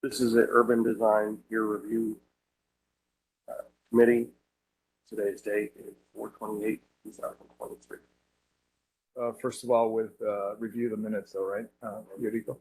This is an urban design peer review committee. Today's date is 4/28/2023. First of all, with review the minutes, though, right? Yuriko?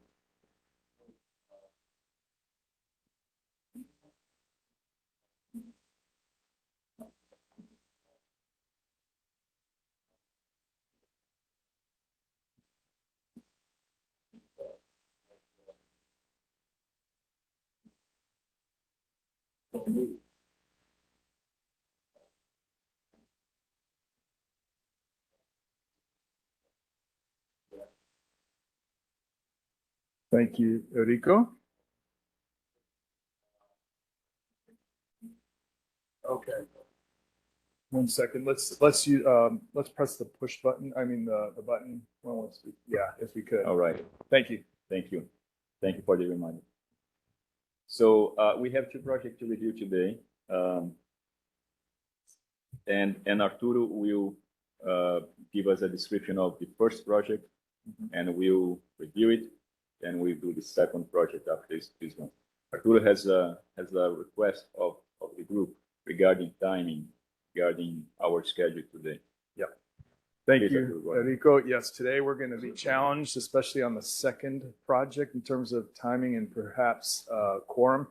Thank you, Yuriko. Okay. 1 second. Let's press the push button. I mean the button. Well, yeah, if we could. All right. Thank you. Thank you. Thank you for the reminder. So we have two projects to review today. And Arturo will give us a description of the first project, and we'll review it, and we'll do the second project after this one. Arturo has a request of the group regarding timing, regarding our schedule today. Yep. Thank Please, you, Arturo, Enrico. Yes, today we're going to be challenged, especially on the second project in terms of timing and perhaps quorum.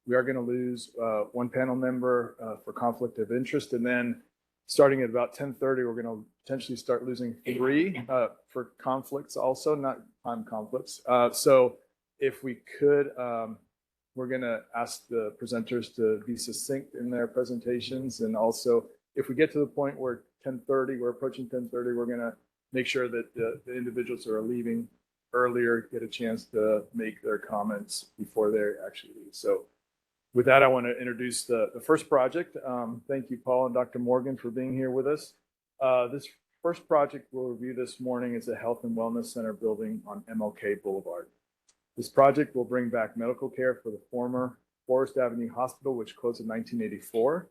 We are going to lose one panel member for conflict of interest, and then starting at about 10:30, we're going to potentially start losing 3 for conflicts also, not time conflicts. So if we could, we're going to ask the presenters to be succinct in their presentations, and also if we get to the point where 10:30, we're approaching 10:30, we're going to make sure that the individuals who are leaving earlier get a chance to make their comments before they actually leave. So with that, I want to introduce the first project. Thank you, Paul and Dr. Morgan, for being here with us. This first project we'll review this morning is a health and wellness center building on MLK Boulevard. This project will bring back medical care for the former Forest Avenue Hospital, which closed in 1984.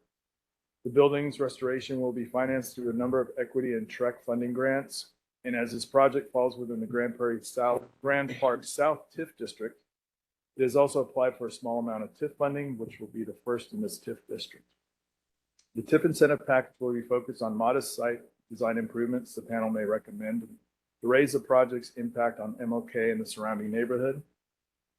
The building's restoration will be financed through a number of equity and TREC funding grants. And as this project falls within the Grand Park South TIF district, it has also applied for a small amount of TIF funding, which will be the first in this TIF district. The TIF incentive package will be focused on modest site design improvements the panel may recommend to raise the project's impact on MLK and the surrounding neighborhood.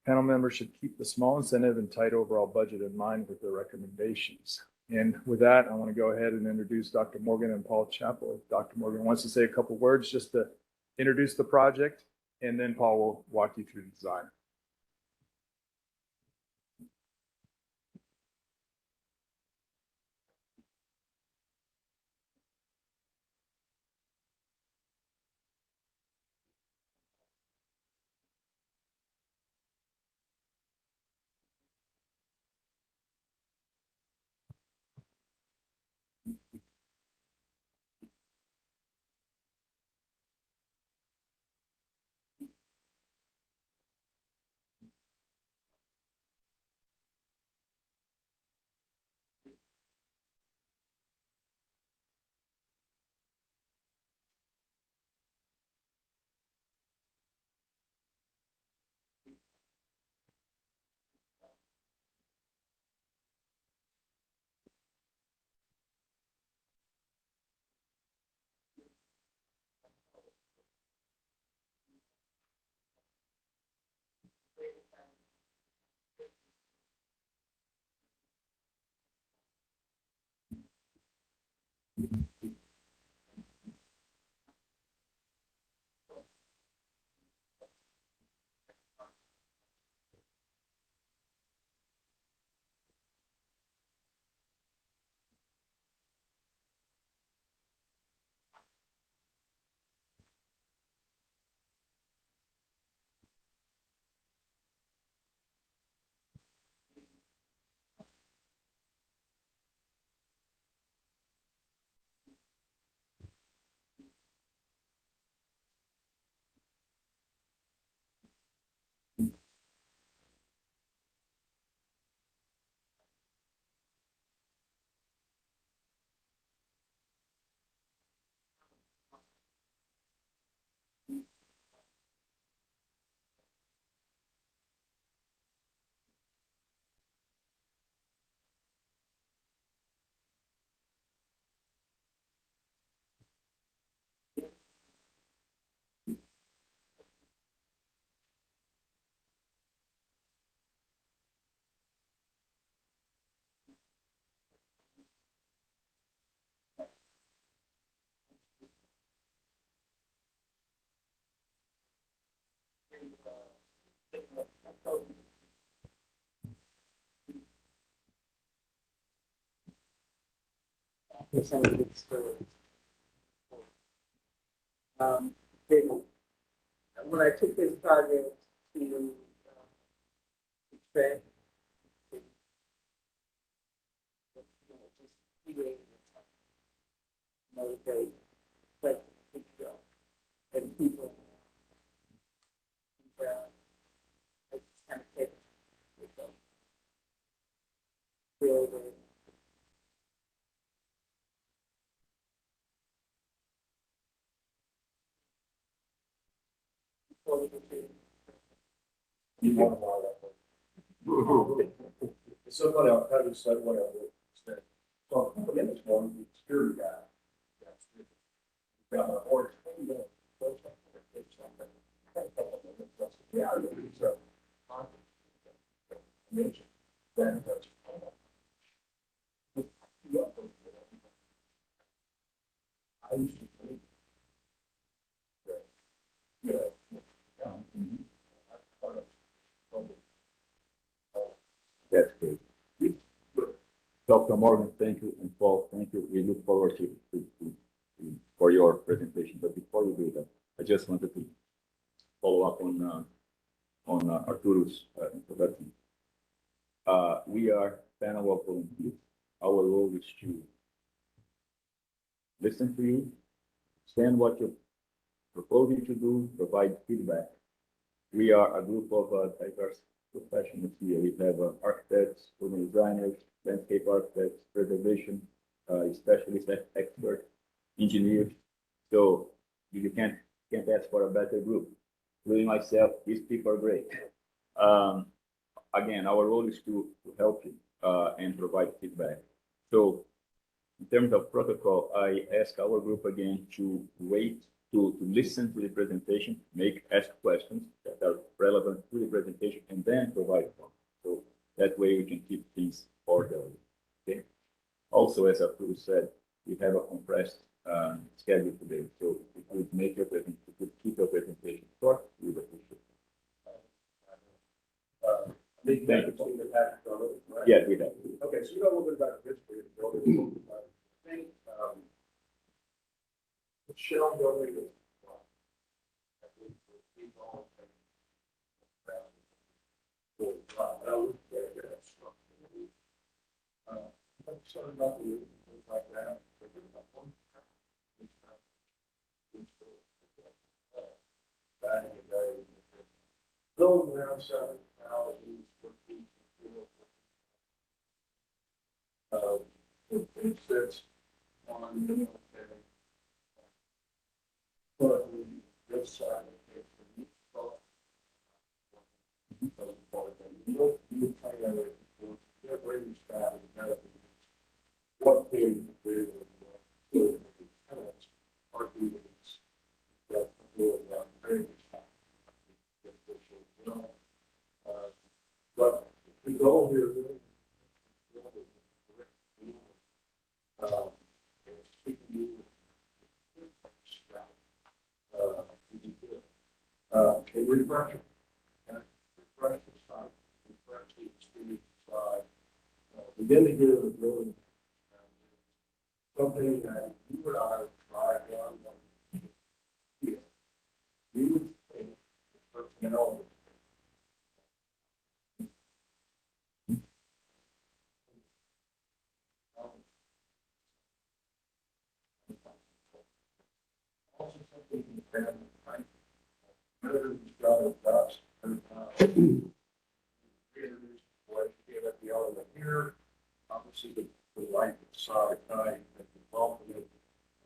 Panel members should keep the small incentive and tight overall budget in mind with their recommendations. And with that, I want to go ahead and introduce Dr. Morgan and Paul Chappell. If Dr. Morgan wants to say a couple words just to introduce the project, and then Paul will walk you through the design. some of it's for, then when I took this project to track, just create motivate, like people and people, I just kind of take with them, build it. You want to know that. It's so funny, I'll tell you so what I would say. So, again, this one, the security guy. Got my order. Yeah, I think so. Then, I used to think that, you know, That's great. Dr. Morgan, thank you, and Paul, thank you. We look forward for your presentation. But before we do that, I just wanted to follow up on Arturo's introduction. We are panel of volunteers. Our role is to listen to you, understand what you're proposing to do, provide feedback. We are a group of diverse professionals here. We have architects, urban designers, landscape architects, preservation specialists, experts, engineers. So you can't ask for a better group. Including myself, these people are great. Again, our role is to help you and provide feedback. So in terms of protocol, I ask our group again to wait to listen to the presentation, ask questions that are relevant to the presentation, and then provide them. So that way we can keep things orderly. Okay. Also, as Arturo said, we have a compressed schedule today. So if you could make your presentation, if you could keep your presentation short, we would appreciate it. Thank you, Paul. Right? Yeah, we have. Okay, so you know a little bit about the history of the building. I think, the shell building is. Something about the roof, things like that. Back in the day, building around 7,000 square feet. It sits on the but this side of it, the what they do but the goal here is a refresher. Refresh the site, refresh the street side. Begin to get a building. Something that you and I tried on here. You would think the personnel. Also something you can find. Better job of us. Introduce what you get at the element here. Obviously, the right side type that the bulk of it.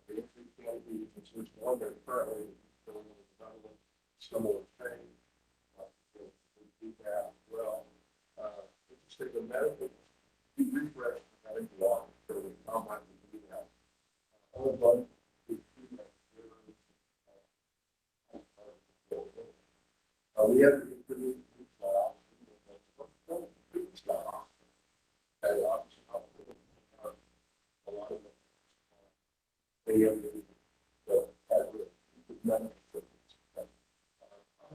The entry can be, since one that currently similar thing. We do that as well. Just take a medical, you refresh the medical law, so we how much we do that. All but we have to introduce a lot of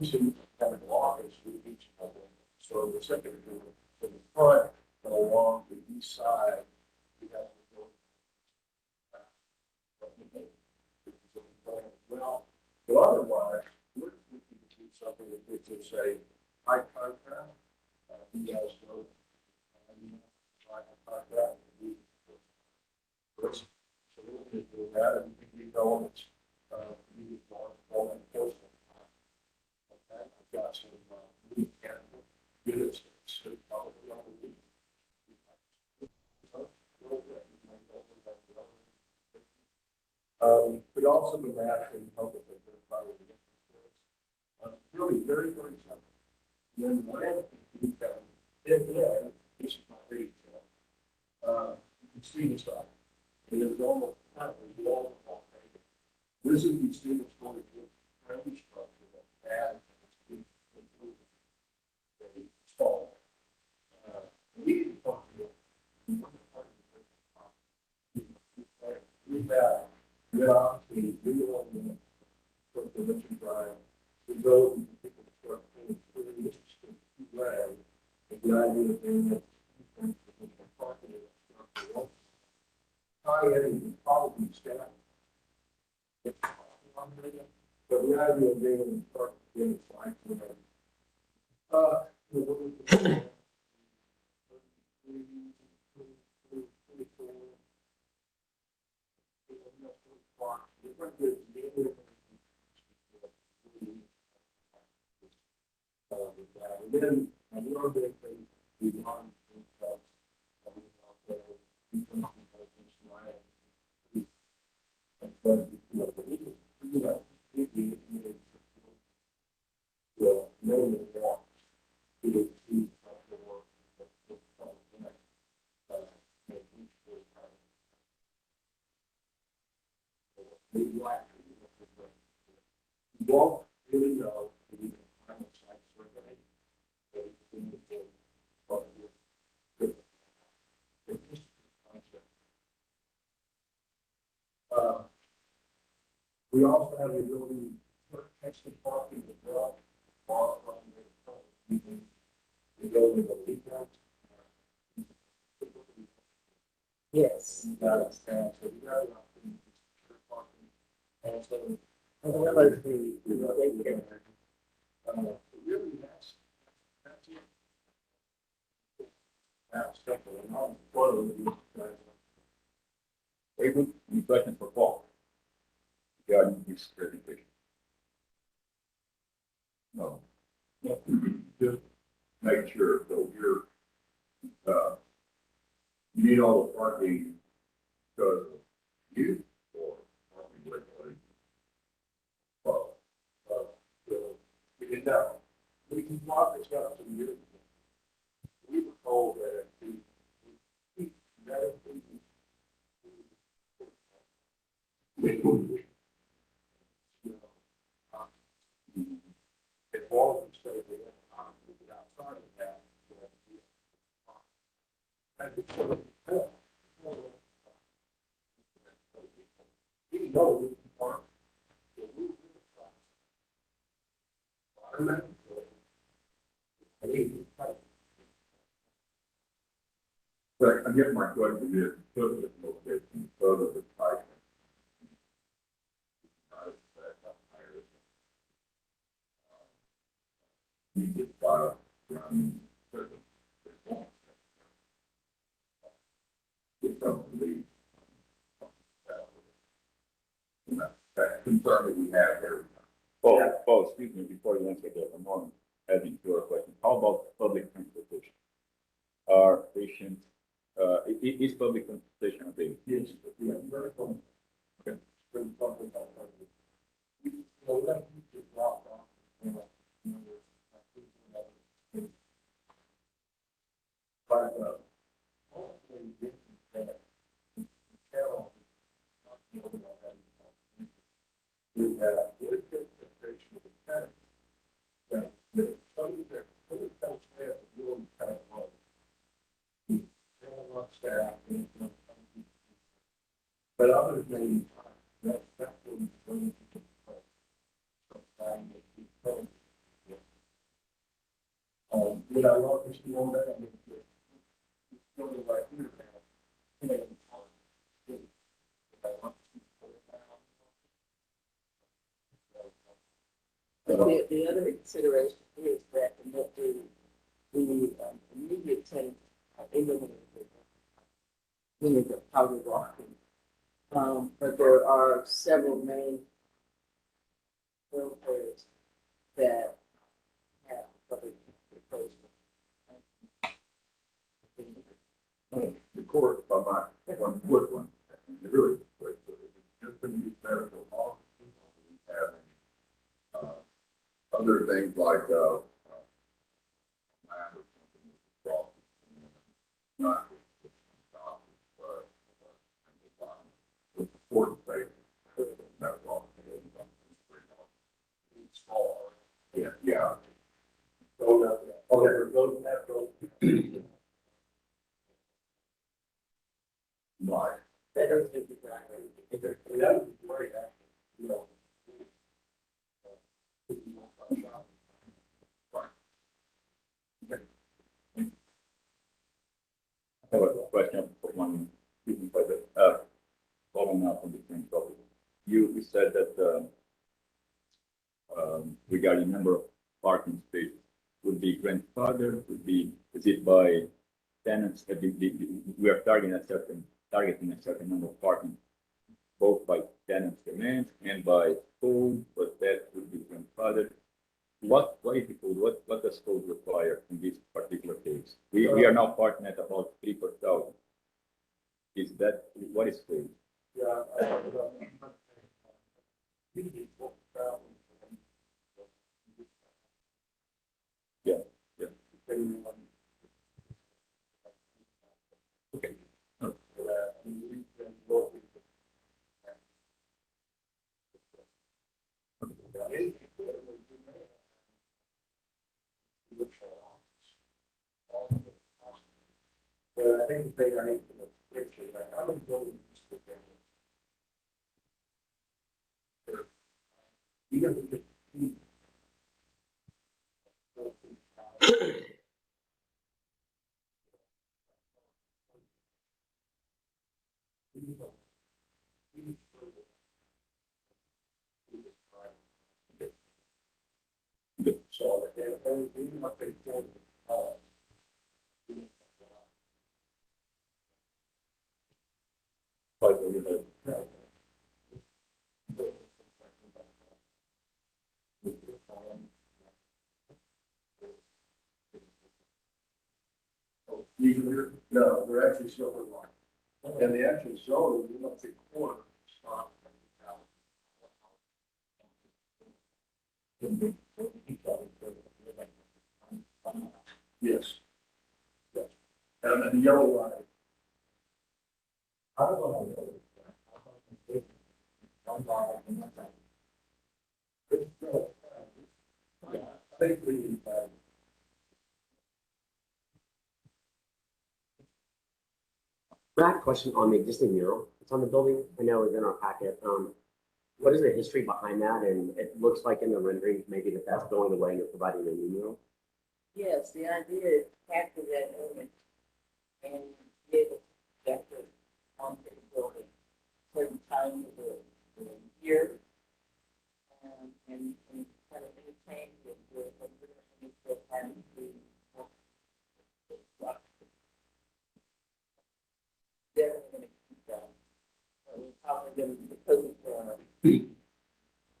obviously kind of long as we each of them. So the second group from the front and along the east side, we have to go you guys know. I talked about it. First, so we'll do that, and we can go on, we can go on, okay, I've got some, units, so probably on the week. But also the national public, really very, very simple. Then whatever you can, this is my read, you can see the side. And there's almost, wall. This is the student's going to every structure that adds to the stall. We can talk to them. With that, we will for the mission drive to go and people start putting this way. The idea of being high end probably staff. But the idea of being able to start getting like and then another big thing we want don't really know the final site survey. We also have the ability to catch the parking as well. We go with the weekend. Yes. So we got an opportunity to parking. And so, really, that's it. That's simple. And I'm part of these guys. Any questions for Paul regarding his presentation? No. Just make sure, so you're, you need all the parking because of you or parking regulation? Well, we did that. We can block this out to the year. We were told that if all of them say they have to outside of that, even though we can park, But I guess my question is, because of the location, because of the type. You get five, get some relief. That concern that we have there. Paul, excuse me, before you answer that, I'm on adding to your question. How about public transportation? Are patients, is public transportation available? yes, we have very fun. Okay. Very fun with that. So that you just drop off, but, hopefully, this is that. Carol, we have good participation of the tenants. That, some of their, staff is really kind of low. They don't want staff, but others may, that's what we're going to do. Did I want to see on that? I mean, it's still right here now. The other consideration is that the units of probably walking. But there are several main thoroughfares that have public transportation. The court, by my, one wood one, it really, just been used medical offices, having, other things like, land or something with the cross, not with the court state, medical offices, small, yeah. So, okay, go to that, go. Right. That doesn't make it right. That would be great, actually, you know. I have a question for one, following up on the same topic. You said that regarding number of parking spaces would be grandfathered, is it by tenants, we are targeting a certain number of parking, both by tenants demand and by code, but that would be grandfathered. What is the code? What does code require in this particular case? We are now parking at about 3 per thousand. Is that, what is code? Yeah. Yeah, yeah. Okay. But I think the thing I need to picture, like, I'm gonna go with this. You got to get. So, even if they don't, but we're gonna. No, we're actually showing one. And the actual show, we want to corner stop. Yes. Yes. And the yellow line. I don't know. I think we, I have a question on the existing mural. It's on the building. I know it's in our packet. What is the history behind that? And it looks like in the rendering, maybe that's going away and you're providing a new mural. Yes, the idea is to capture that moment and be able to capture on the building certain times of the year. And kind of entertain with the time to definitely going to keep that. We're probably going to because of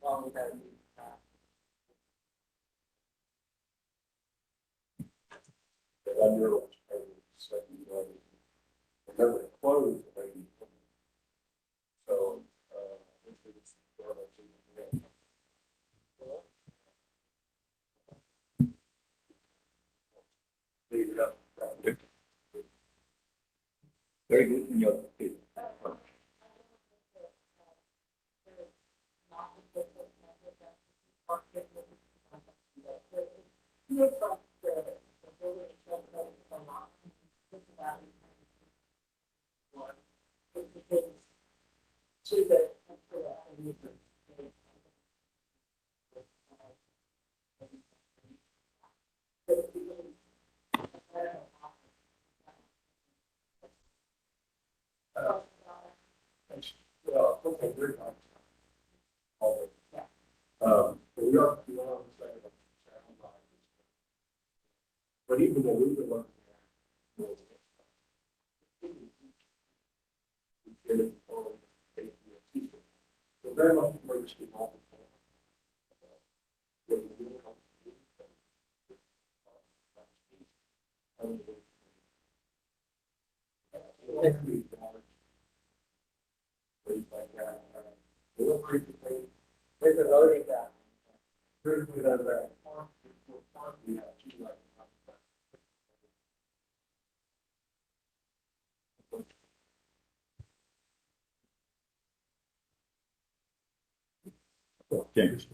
long as that new time. the under, remember, it closed, maybe. So, it's, leave it up. Very good in your case. Well, okay, we're not. We are on the side of the. But even though we were looking at. get it on AT&T. So very much emergency model. There's a loading dock. Okay. Yes.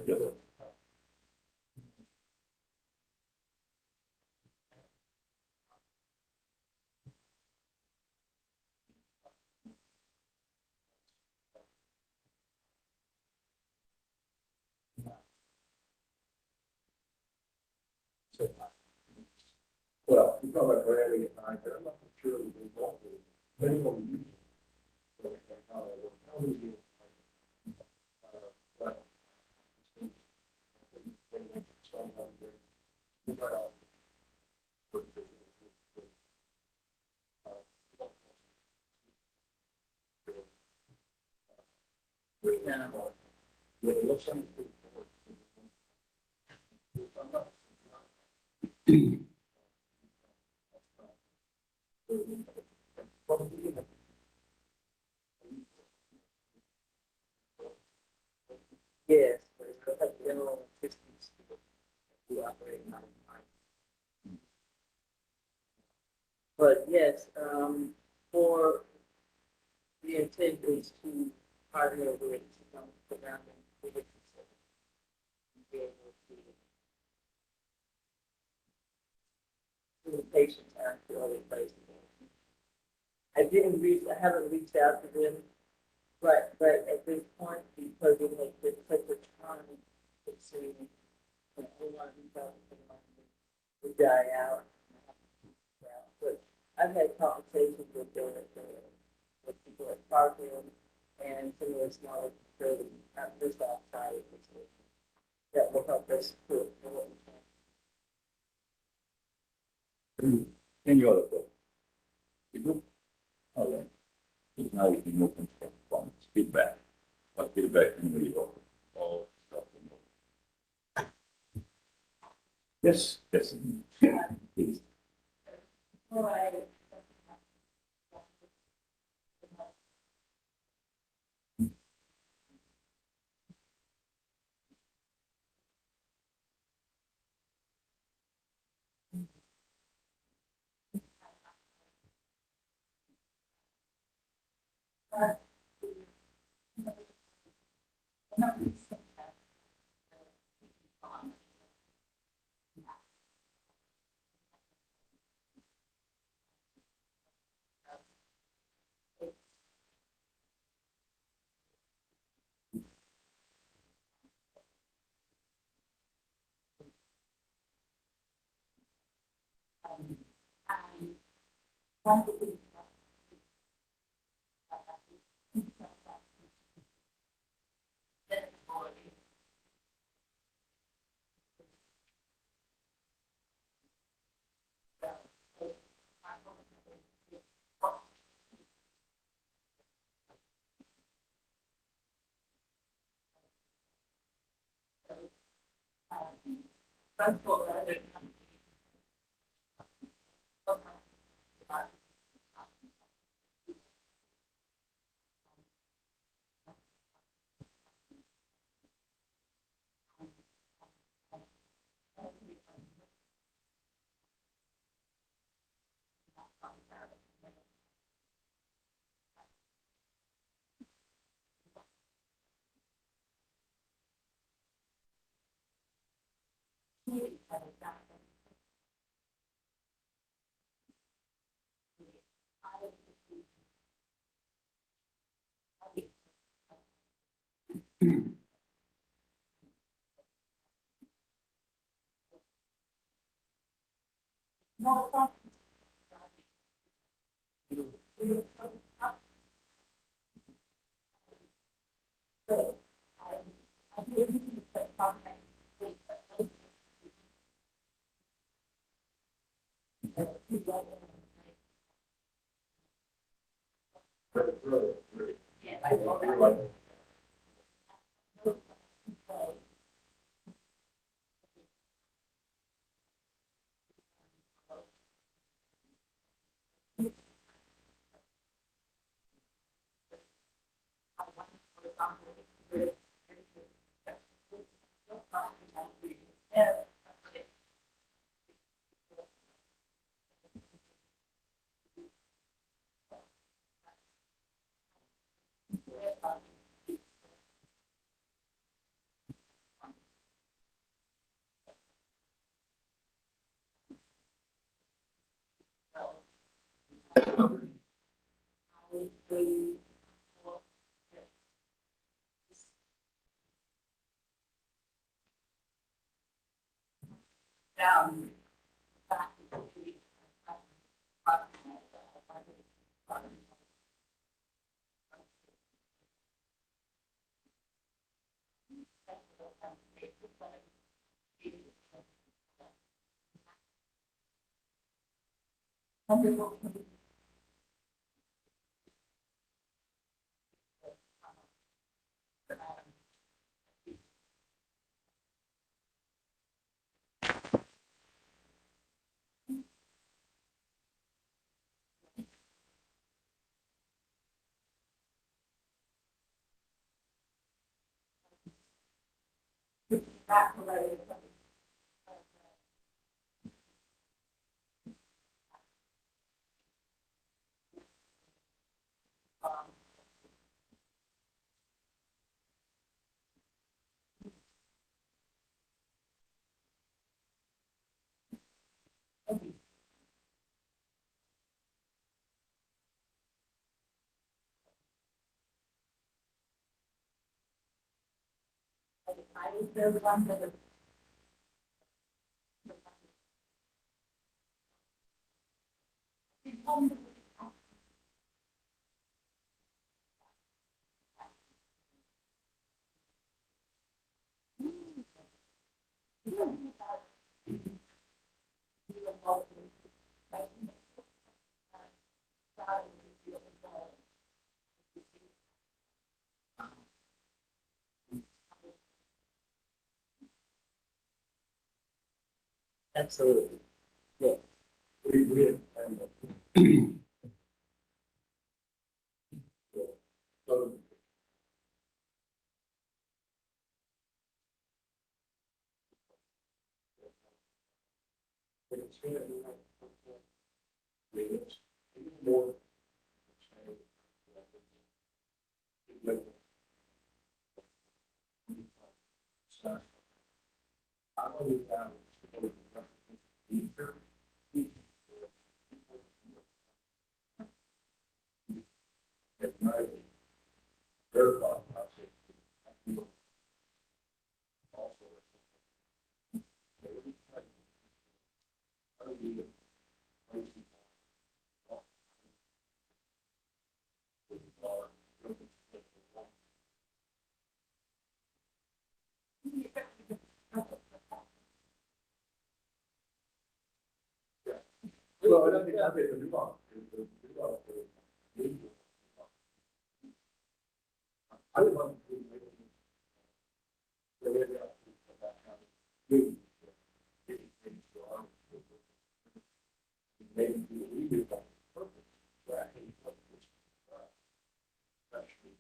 Well, you talk about Bradley at night, but I'm not sure we want to. Depending on the use. How do you? Yes, but it's got like general systems to operate on. But yes, for the intent is to partner with some surrounding civic and be able to communication time to other places. I haven't reached out to them, but at this point, because it has been such a time consuming, and I want to reach out to them, to die out. But I've had conversations with them, with people at Parkland and some of the smaller facilities, not just outside of the city, that will help us put what we can. Any other question? You do? All right. So now we can move on to comments, feedback. What feedback anybody offer? All stuff. Yes, yes. Please. All right. Down. Absolutely. We had, so it's gonna be more. I only found at night, their thought process. Also, well, I think that's it, the I would love to. Maybe we do that purpose, but I think what this, especially,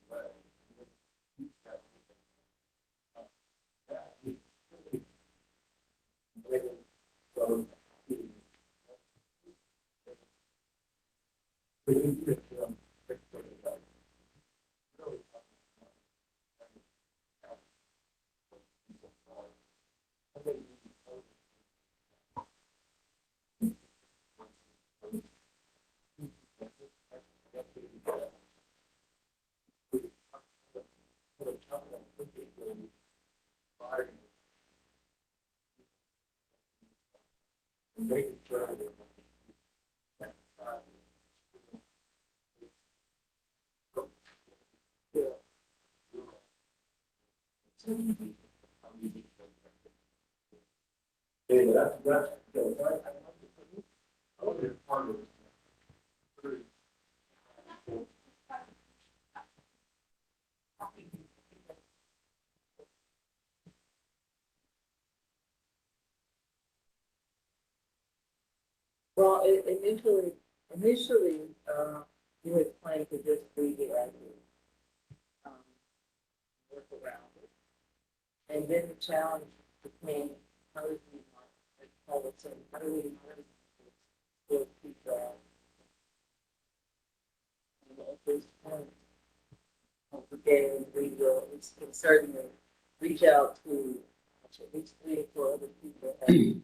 so, we need to, make sure that anyway, that's, I want to be part of it. Well, initially, you had planned to just leave it as is, um, work around it. And then the challenge became, how do we, like, how do we, still keep that? And at this point, again, we will certainly reach out to at least 3 or 4 other people that have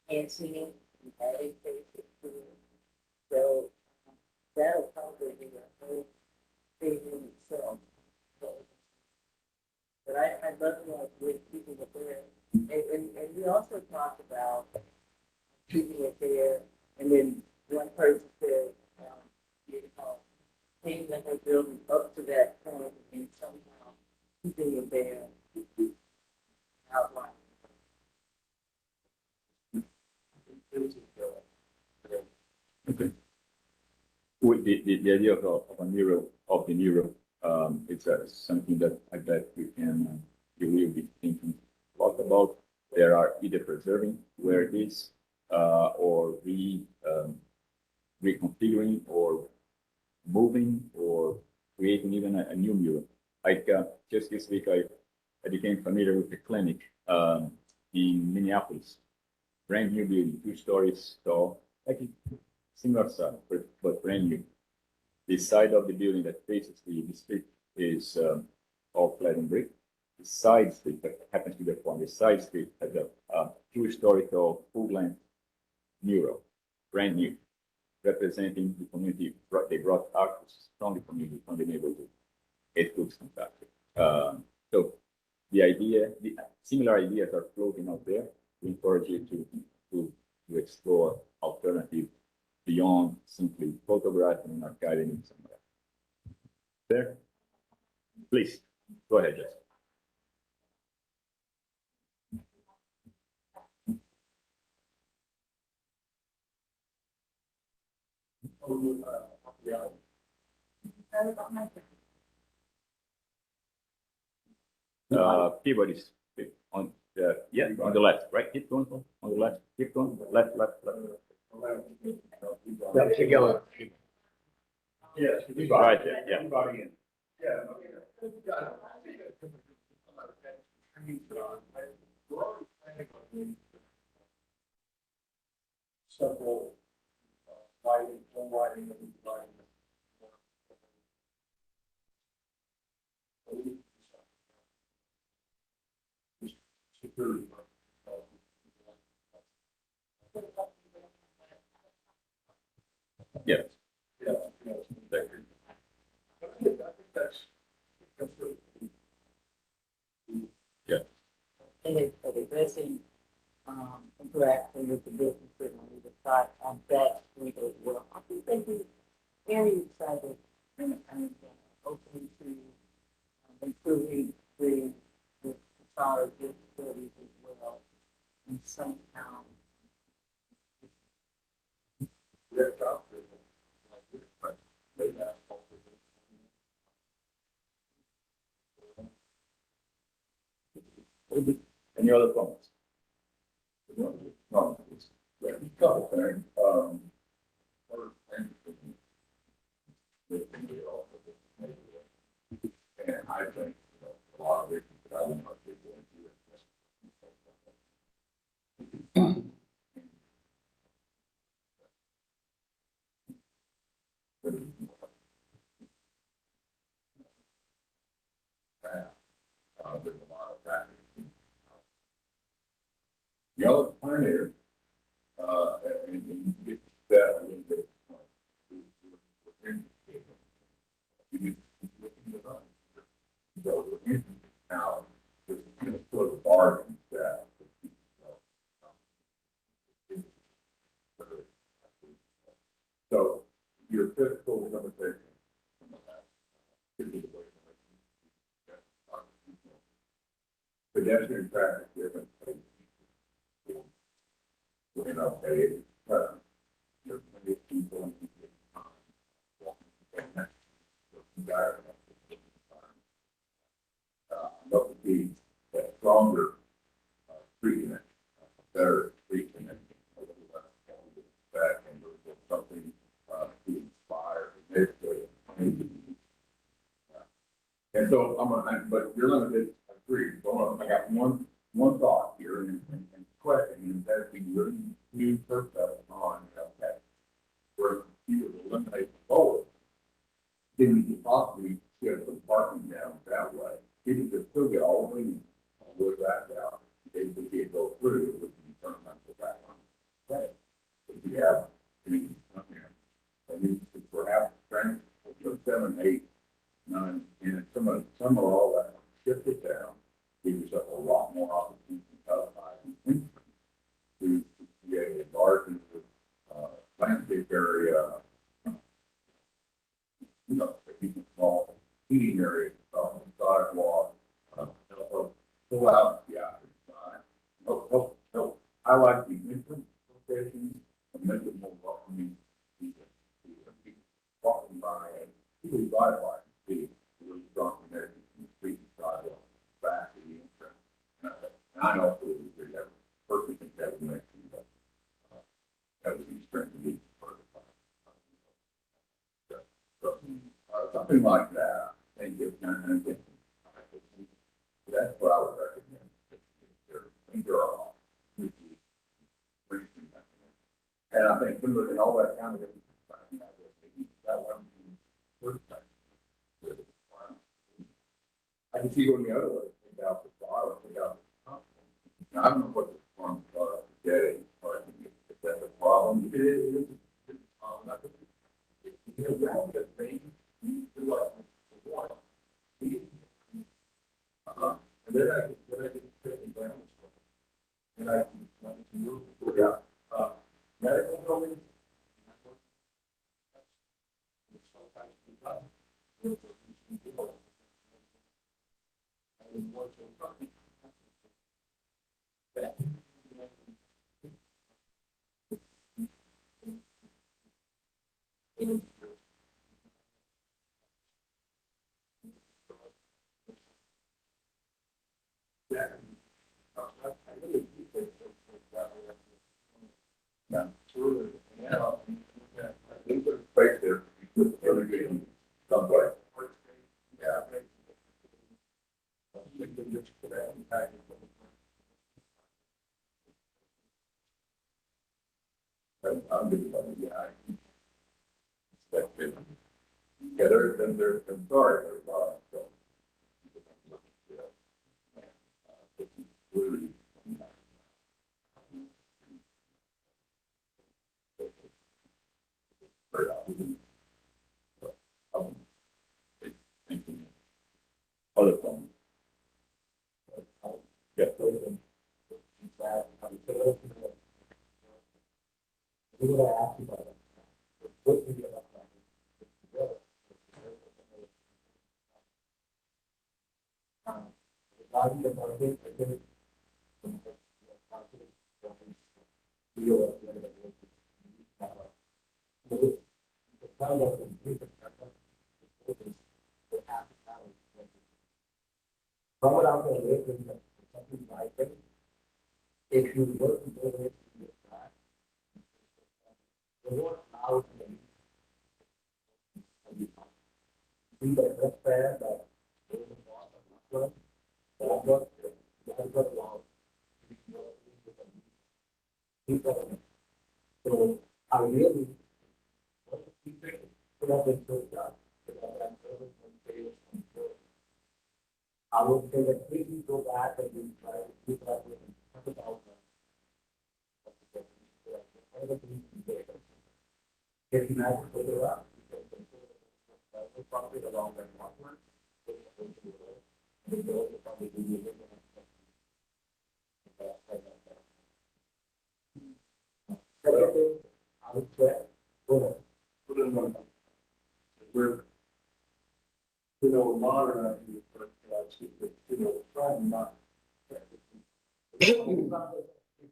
enhancing it and adding things to it. So that'll probably be a whole thing in itself. But I'd love to have with people up there. And we also talked about keeping it there. And then one person said, you know, taking the whole building up to that point and somehow keeping it there outline. With the idea of a mural, of the mural, it's something that I bet you will be thinking a lot about. There are either preserving where it is, or reconfiguring, or moving, or creating even a new mural. Like just this week, I became familiar with the clinic in Minneapolis, brand new building, 2 stories tall, like similar size, but brand new. The side of the building that faces the street is all clad in brick. The side street that happens to be the one, the side street has a 2-story tall, full-length mural, brand new, representing the community. They brought artists from the community, from the neighborhood. It looks fantastic. So the similar ideas are floating out there. We encourage you to explore alternatives beyond simply photographing and archiving somewhere. There? Please, go ahead, Jessica. Peabody's on on the left, right? Keep going on the left. Keep going. Left. No, keep going. Yes. Right there, yeah. Everybody in. Yeah. Several lighting, one lighting, and lighting. Security. Yeah. Yeah. Thank you. I think that's good. Yeah. And it's addressing, interaction with the businesses on either side on that street as well. I think they'd be very excited and open to improving the solid facilities as well. And somehow, That's out there. Any other comments? No, it's, yeah, a couple things, and I think a lot of it, I don't know if they're going to do there's a lot of traffic. The other pioneer, and get that a little bit. Now, there's sort of bargains that. So your physical limitation. Pedestrian traffic different. You know, there's plenty of people. limited, agreed, well, I got one thought here and question, and that we really new first on, that, where you would eliminate the lower, then you could possibly get the parking down that way. People could still get all the way with that down, they would be go through, it would be turned on the back on. Right. If you have, and you could perhaps strength, 7, 8, 9, and some of all that shifted down, gives us a lot more opportunity to create a garden, landscape area, even small heating area, sidewalk, pull out, yeah, no, I like the entrance locations and make it more welcoming. Walking by and people revitalize the really strong connection from the street and sidewalk back to the entrance. And I know we have perfect think that would make that would be strength to be something like that. And give that's what I would recommend. They're all. And I think we look at all that kind of that one first time. I can see going the other way, take out the bottom, take out the top. Now, I don't know what the farm are getting, but if that's a problem, it is. You know, you have to think, you do like one. And then I can take it down. And I can move it out. Medical building. Right there, irrigating somewhere. Yeah. I'm good about it, yeah. That's good. Yeah, they're sorry, they're not, so. Really. Other things. Yeah. If you look at it, the Lord allows me to be that bad that so I really put up with those guys. I would say that if you go back and you try to keep up with them, talk about if you have to put it up, probably the long run one. I would say, put in one. We're, modernizing it, but, trying not.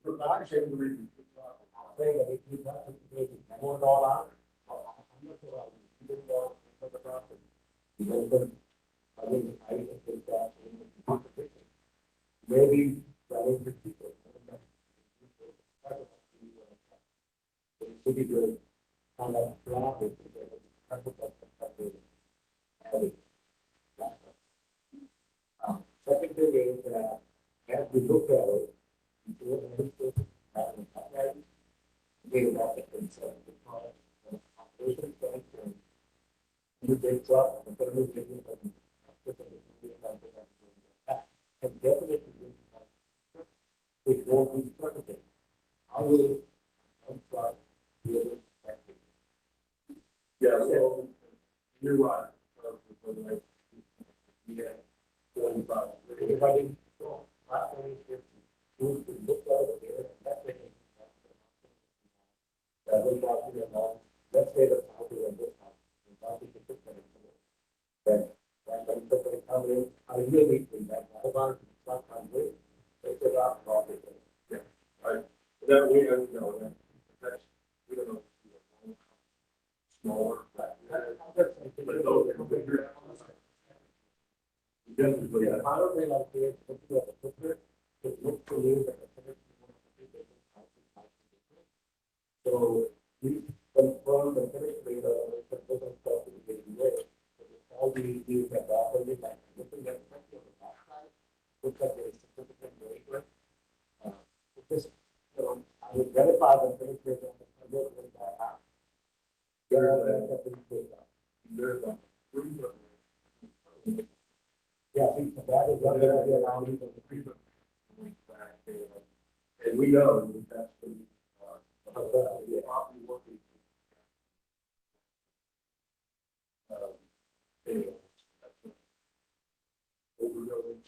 Production reasons. I say that if you got to more all out, I'm not sure I would do for the process. I think that maybe that is the people. It would be good. Kind of graphic. is that as we look at it, we look at it, we about the consent of the product, operation, and new big truck, and put a new big one, and definitely, it won't be perfect. I will, I'm sorry, yeah, so, you're right. Yeah. Everybody, so, I think if you look over there, that's it. That was not here long. Let's say the county and this house, the county can put that in. Then, when somebody come in, I really think that, I want to start on this, take it off, probably. Yeah, right. That we don't know, that's, we don't know. Smaller, but those are bigger. Yeah, I don't think I'll be able to do it. It looks to me that so we confirm the finished data, the different stuff is getting there. All we do is that operating like looking at the outside, looks like there's significant movement. Just, I would verify the finished data. There's a yeah, that is what they're allowing to the and we know that that's the working. Anyway, overbuilding.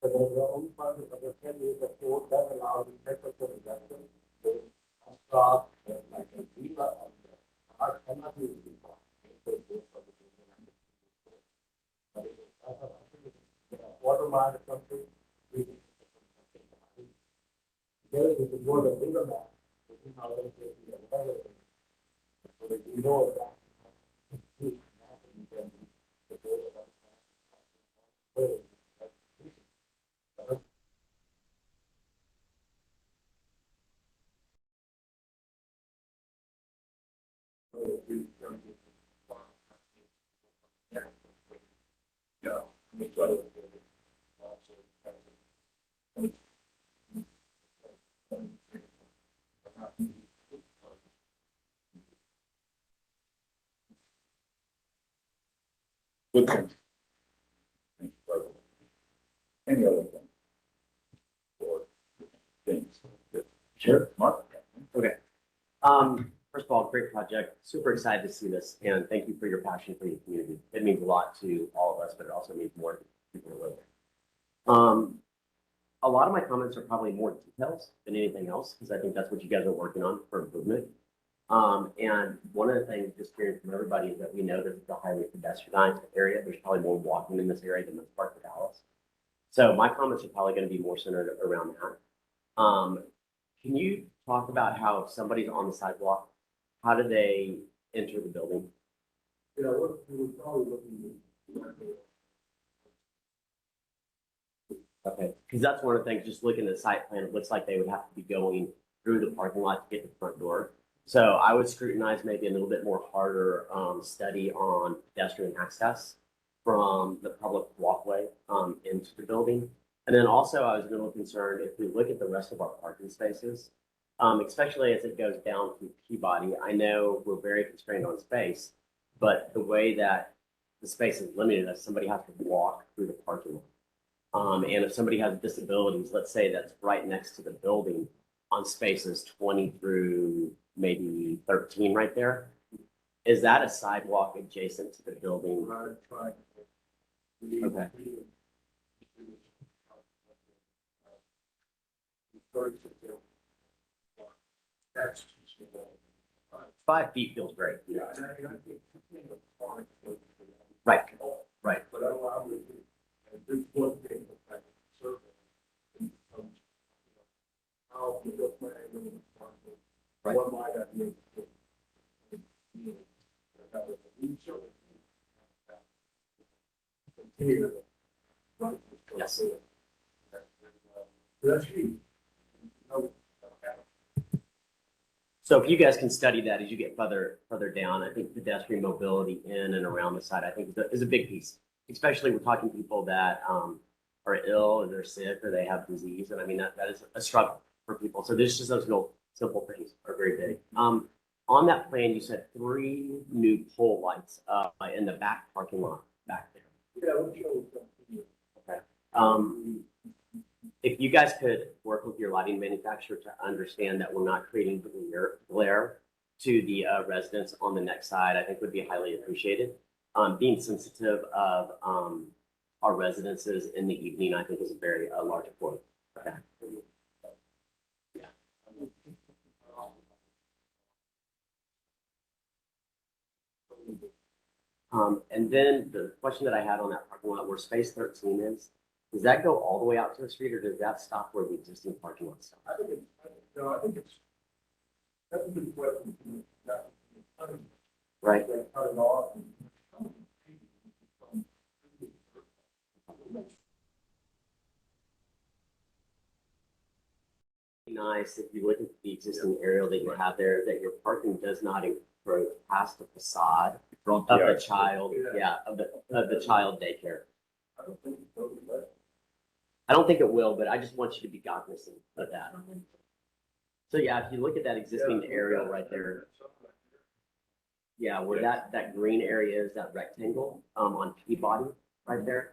So the only part of the 10 years that court does allow the technical investment, stop, like a dealer on the art, I'm not doing it. Waterline or something, there is more than legal now. So that you know that. Good thing. Any other thing? Or things? Sure, Mark? Okay. First of all, great project. Super excited to see this, and thank you for your passion for your community. It means a lot to all of us, but it also means more to people who live there. A lot of my comments are probably more details than anything else, because I think that's what you guys are working on for improvement. And one of the things, just hearing from everybody, is that we know that it's a highly pedestrianized area. There's probably more walking in this area than most parts of Dallas. So my comments are probably going to be more centered around that. Can you talk about how if somebody's on the sidewalk, how do they enter the building? Yeah, what we were probably looking Okay, because that's one of the things, just looking at the site plan, it looks like they would have to be going through the parking lot to get to the front door. So I would scrutinize maybe a little bit more harder study on pedestrian access from the public walkway into the building. And then also I was a little concerned if we look at the rest of our parking spaces, especially as it goes down from Peabody. I know we're very constrained on space, but the way that the space is limited, that somebody has to walk through the parking lot. And if somebody has disabilities, let's say that's right next to the building on spaces 20 through maybe 13 right there, is that a sidewalk adjacent to the building? Okay. That's 5 feet feels great. yeah. Right. Right. But I would, this one thing that I survey. How the plan and Right. what might I do? Here. Right. Yes. That's you. So if you guys can study that as you get further down, I think pedestrian mobility in and around the site, I think is a big piece. Especially we're talking people that are ill or they're sick or they have disease. And I mean, that is a struggle for people. So this just those little simple things are very big. On that plan, you said 3 new pole lights in the back parking lot back there. Yeah, we'll show you. Okay. If you guys could work with your lighting manufacturer to understand that we're not creating glare to the residents on the next side, I think would be highly appreciated. Being sensitive of our residences in the evening, I think is a very large important. Okay. Yeah. And then the question that I had on that parking lot where space 13 is, does that go all the way out to the street or does that stop where the existing parking lot stops? I think it's, that's a good question. Right. Cut it off. Nice if you look at the existing aerial that you have there, that your parking does not encroach past the facade Front of the yard. child, of the child daycare. I don't think it's totally left. I don't think it will, but I just want you to be cognizant of that. So yeah, if you look at that existing aerial right there, yeah, where that green area is, that rectangle on Peabody right there,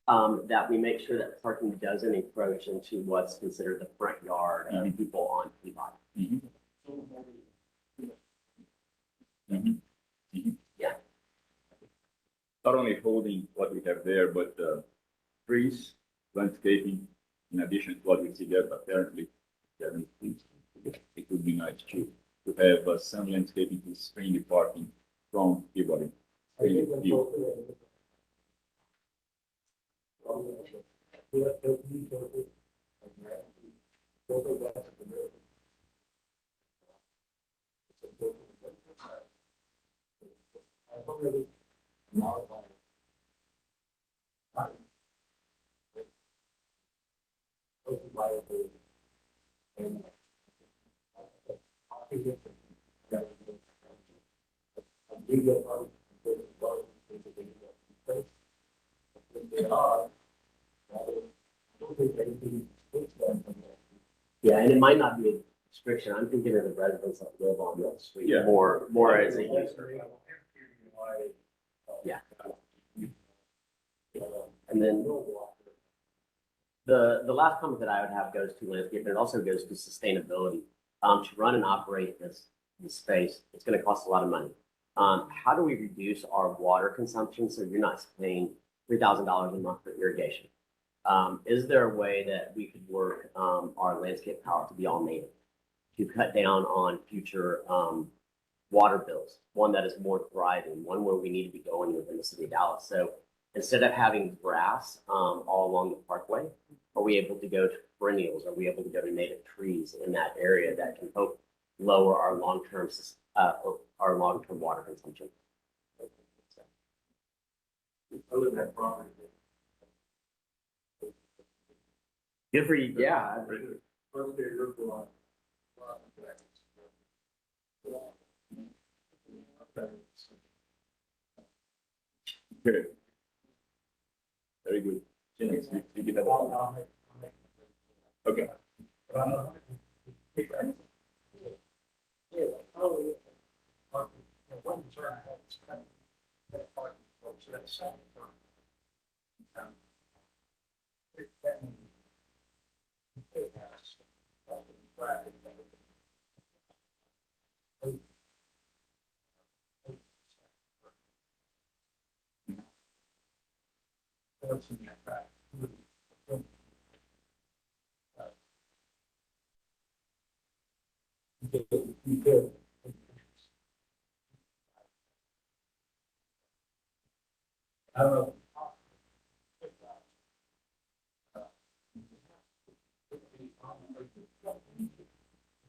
that we make sure that parking doesn't encroach into what's considered the front yard of people on Peabody. Yeah. Not only holding what we have there, but trees, landscaping, in addition to what we see there, apparently, it would be nice to have some landscaping to screen the parking from Peabody. Yeah, and it might not be a restriction. I'm thinking of the residents that live on the street Yeah. more as a user. Yeah. And then the last comment that I would have goes to landscape, but it also goes to sustainability. To run and operate this space, it's going to cost a lot of money. How do we reduce our water consumption so you're not paying $3,000 a month for irrigation? Is there a way that we could work our landscape power to be all native, to cut down on future water bills, one that is more thriving, one where we need to be going within the city of Dallas? So instead of having grass all along the parkway, are we able to go to perennials? Are we able to go to native trees in that area that can help lower our long-term water consumption? I live in that property. Good for you. Yeah. First day, you're going. Good. Very good. Jennings, you give that one. Okay. I don't know.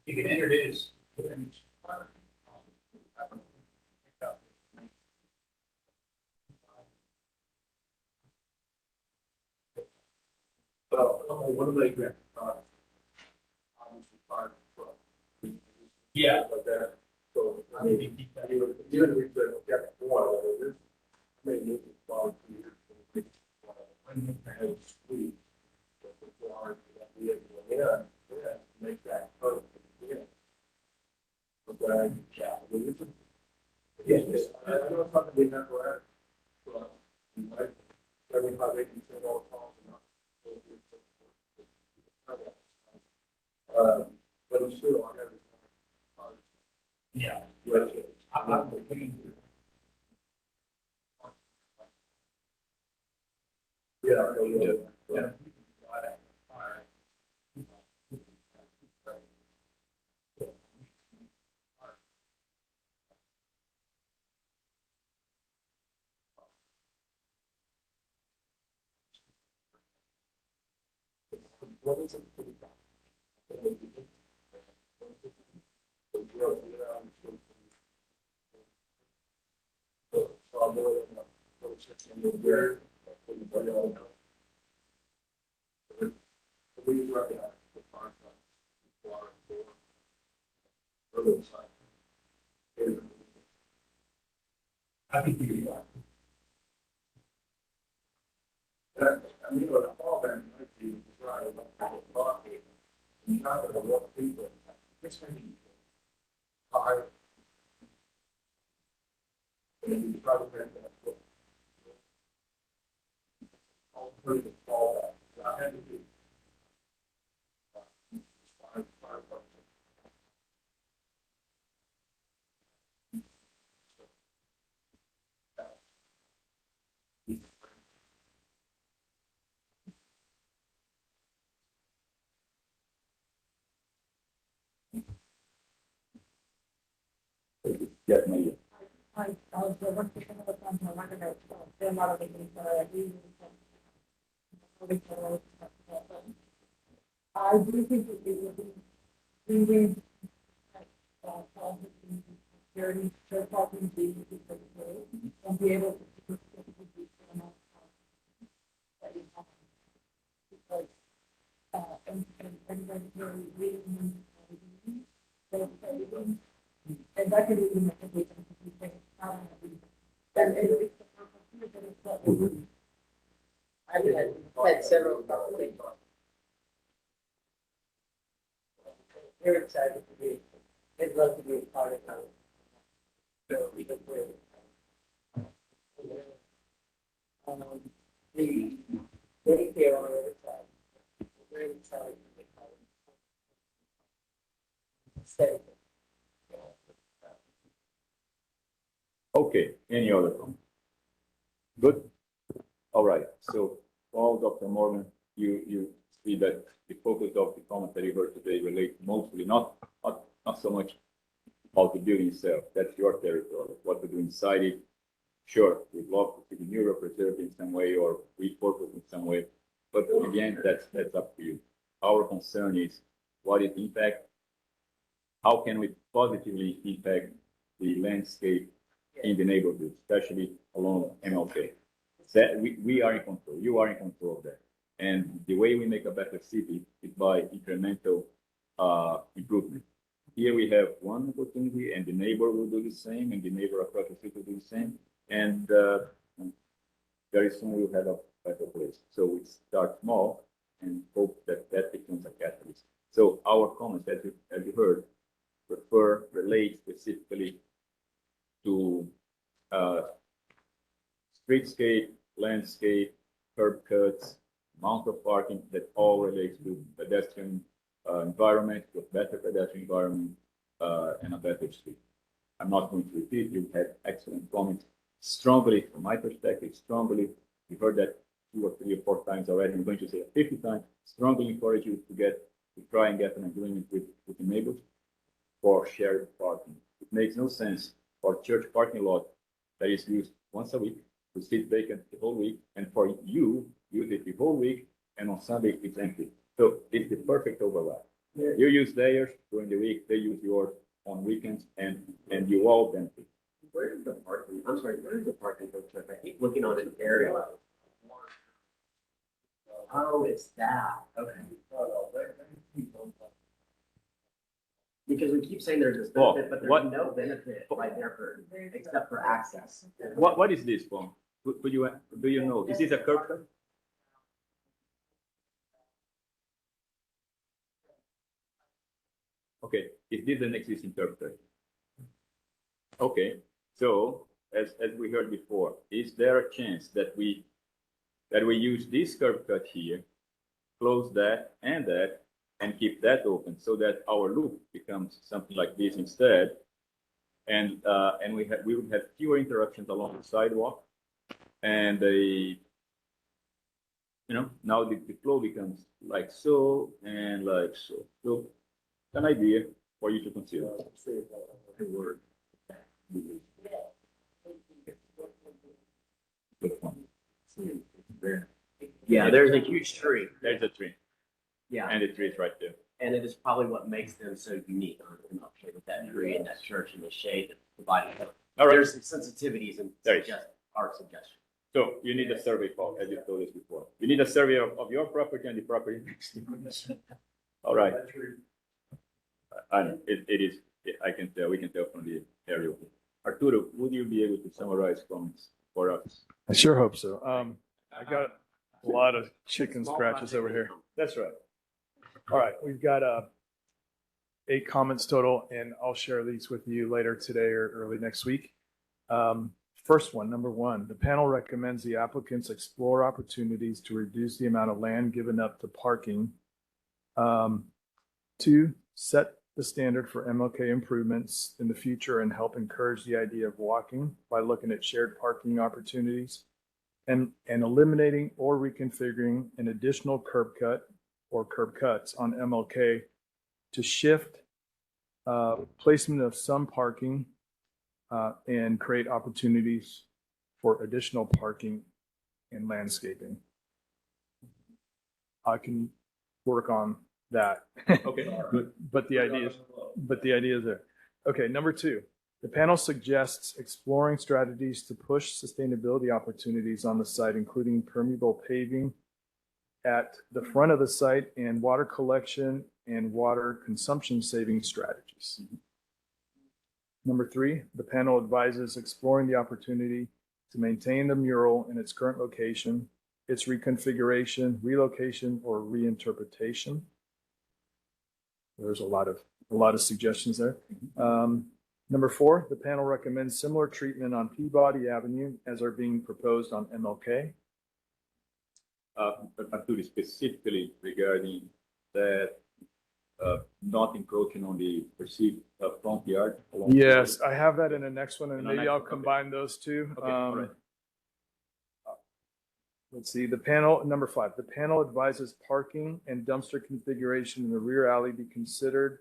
You can introduce. Well, what do they get? Obviously, fire truck. Yeah. Like that, so, I mean, even if we said, yeah, one, this, I mean, this is about 2 years. And it's sweet. But it's hard to get the idea, yeah, make that perfect, yeah. But then, yeah, I mean, yes, I know it's not gonna be that way, but, like, 75, 80% all calls and not. But it's still on every. Yeah. I'm thinking. Yeah. What is it? I think you do that. I mean, what all that might be, right, like, you're not gonna want people. This may be high. And you try to make that. All three of all that. I had to do. Five. Yes, Maria. I was working on the time, I'm not gonna, there are a lot of things that I do. I do think that it would be really, security, so talking to you, and be able to. Because, and everybody really reading. And that could even make a difference if you think it's not. And it's the purpose, but it's what. I've had several conversations. Very excited to be, I'd love to be a part of it. So we can play. The daycare on the other side. Very excited to be part of it. So, Okay, any other comment? Good? All right, so Paul, Dr. Morgan, you see that the focus of the comments that you heard today relate mostly, not so much about the building itself. That's your territory. What to do inside it. Sure, we'd love to see the mural preserved in some way or repurposed in some way. But again, that's up to you. Our concern is what is the impact? How can we positively impact the landscape in the neighborhood, especially along MLK? That we are in control. You are in control of that. And the way we make a better city is by incremental improvement. Here we have one opportunity, and the neighbor will do the same, and the neighbor across the street will do the same, and very soon we'll have a better place. So we start small and hope that that becomes a catalyst. So our comments, as you heard, relate specifically to streetscape, landscape, curb cuts, amount of parking, that all relates to pedestrian environment, to a better pedestrian environment, and a better street. I'm not going to repeat, you had excellent comments. Strongly, from my perspective, strongly, you heard that 2 or 3 or 4 times already, I'm going to say it 50 times, strongly encourage you to try and get an agreement with the neighbors for shared parking. It makes no sense for church parking lot that is used once a week to sit vacant the whole week, and for you, use it the whole week, and on Sunday it's empty. So it's the perfect overlap. Yeah. You use theirs during the week, they use yours on weekends, and you all benefit. Where is the parking? I'm sorry, where is the parking for truck? I keep looking on an aerial. Oh, it's that. Okay. Because we keep saying there's this Oh, benefit, but what- there's no benefit right there for, except for access. What is this for? Could you, do you know? Is this a curb cut? Okay, is this an existing curb cut? Okay, so as we heard before, is there a chance that we use this curb cut here, close that, and keep that open so that our loop becomes something like this instead? And we would have fewer interruptions along the sidewalk, and now the flow becomes like so and like so. So an idea for you to consider. The word. Yeah, there's a huge tree. There's a tree, Yeah, and the tree is right there. and it is probably what makes them so unique on with that tree and that church and the shade that provided. All right. There's some sensitivities and There is. our suggestion. So you need a survey, Paul, as you told us before. You need a survey of your property and the property next to you. All right. I know, it is, I can tell, we can tell from the aerial. Arturo, would you be able to summarize comments for us? I sure hope so. I got a lot of chicken scratches over here. That's right. All right, we've got 8 comments total, and I'll share these with you later today or early next week. First one, number 1, the panel recommends the applicants explore opportunities to reduce the amount of land given up to parking. 2, set the standard for MLK improvements in the future and help encourage the idea of walking by looking at shared parking opportunities and eliminating or reconfiguring an additional curb cut or curb cuts on MLK to shift placement of some parking and create opportunities for additional parking and landscaping. I can work on that. Okay. But the idea is there. Okay, number 2, the panel suggests exploring strategies to push sustainability opportunities on the site, including permeable paving at the front of the site and water collection and water consumption saving strategies. Number 3, the panel advises exploring the opportunity to maintain the mural in its current location, its reconfiguration, relocation, or reinterpretation. There's a lot of suggestions there. Number 4, the panel recommends similar treatment on Peabody Avenue as are being proposed on MLK. Arturo, specifically regarding that, not encroaching on the perceived front yard. Yes, I have that in the next one, and In the maybe next I'll one, okay. combine those two. Okay, all right. Let's see, the panel, number 5, the panel advises parking and dumpster configuration in the rear alley be considered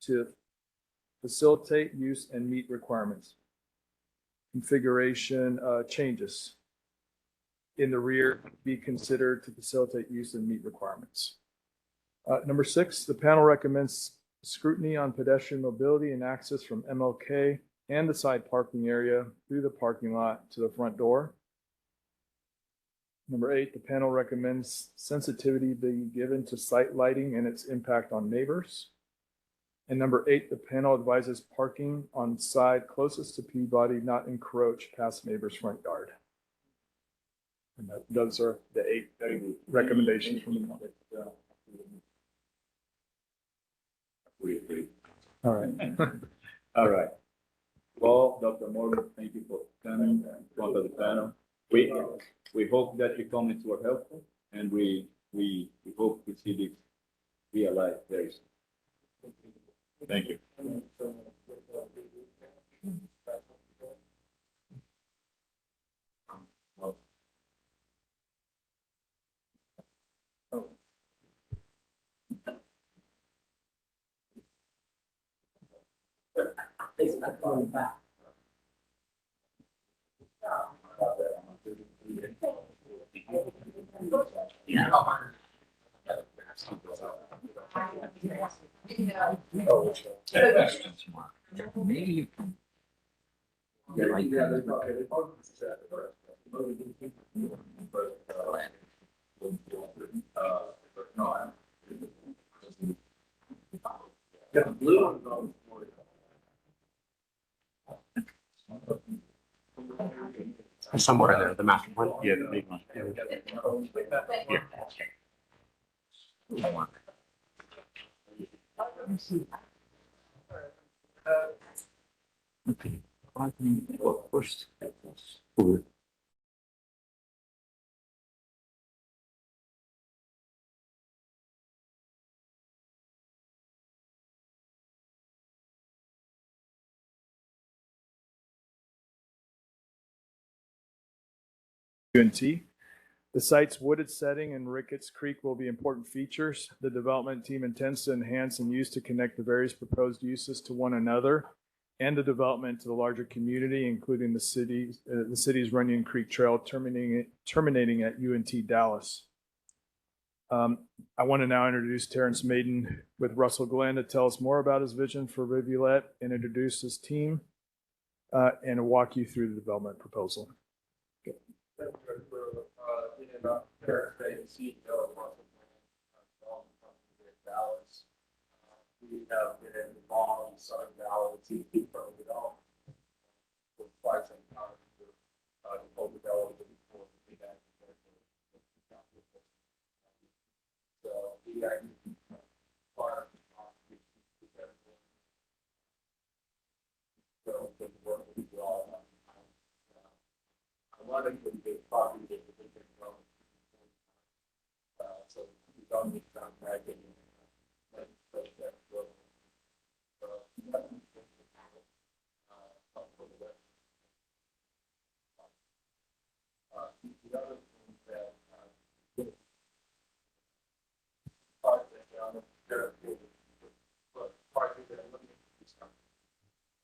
to facilitate use and meet requirements. Configuration changes in the rear be considered to facilitate use and meet requirements. Number 6, the panel recommends scrutiny on pedestrian mobility and access from MLK and the side parking area through the parking lot to the front door. Number 8, the panel recommends sensitivity be given to site lighting and its impact on neighbors. And number 8, the panel advises parking on side closest to Peabody not encroach past neighbor's front yard. And those are the 8 recommendations from the panel. All right. All right. Well, Dr. Morgan, thank you for coming in front of the panel. We hope that your comments were helpful, and we hope to see this realized very soon. Thank you. It's not going back. Maybe you can. Yeah, like Yeah, blue one's on. Somewhere in there, the master plan. Yeah, the big one. Okay. First. UNT. The site's wooded setting and Ricketts Creek will be important features. The development team intends to enhance and use to connect the various proposed uses to one another and the development to the larger community, including the city's Runyon Creek Trail terminating at UNT Dallas. I want to now introduce Terrence Maiden with Russell Glenn to tell us more about his vision for Rivulet and introduce his team and walk you through the development proposal. Paris State CEO of Dallas. We have been involved in Southern Valley TP from development for quite some time. The whole development before we had. So we actually part of the work we do all the time. I wanted to be property that we can grow. So we don't need to come back and the other thing that part that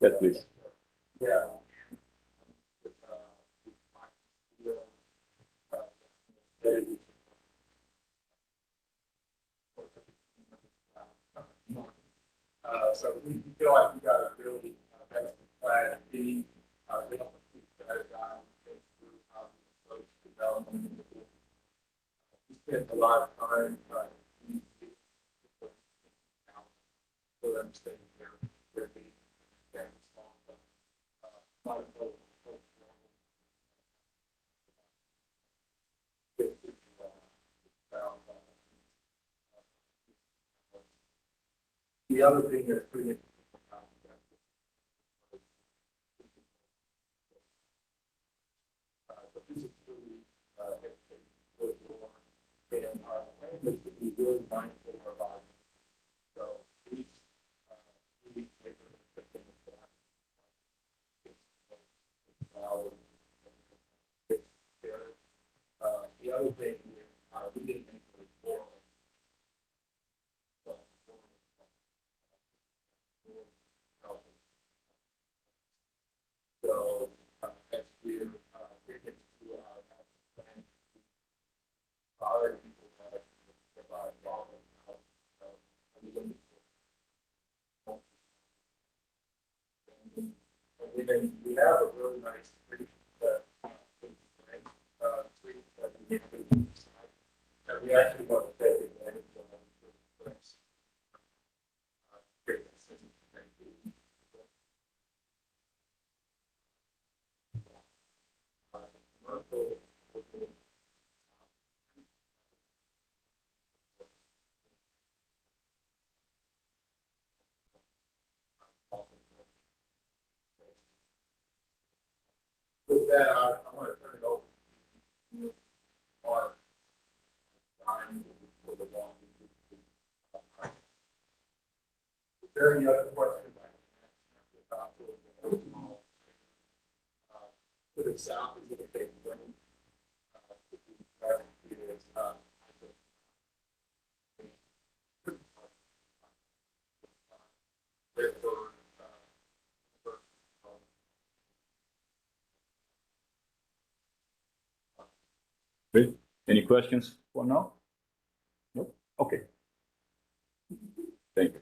Yes, please. yeah. So we feel like we got a really best plan team. We don't keep that down. Think through how we approach development. We spent a lot of time trying to understand their needs. The other thing that's pretty interesting about this is really, and our language to be really mindful of our, so we take the other thing is, we didn't make it before. So, next year, we get to our plan. Our people have to provide quality. And then we have a really nice street that, street that we get to, and we actually want to take advantage of the place. Great. Thank you. With that, I want to turn it over to our time for the long. Is there any other questions? To the south is the big one. Great. Any questions for now? Nope. Okay. Thank you.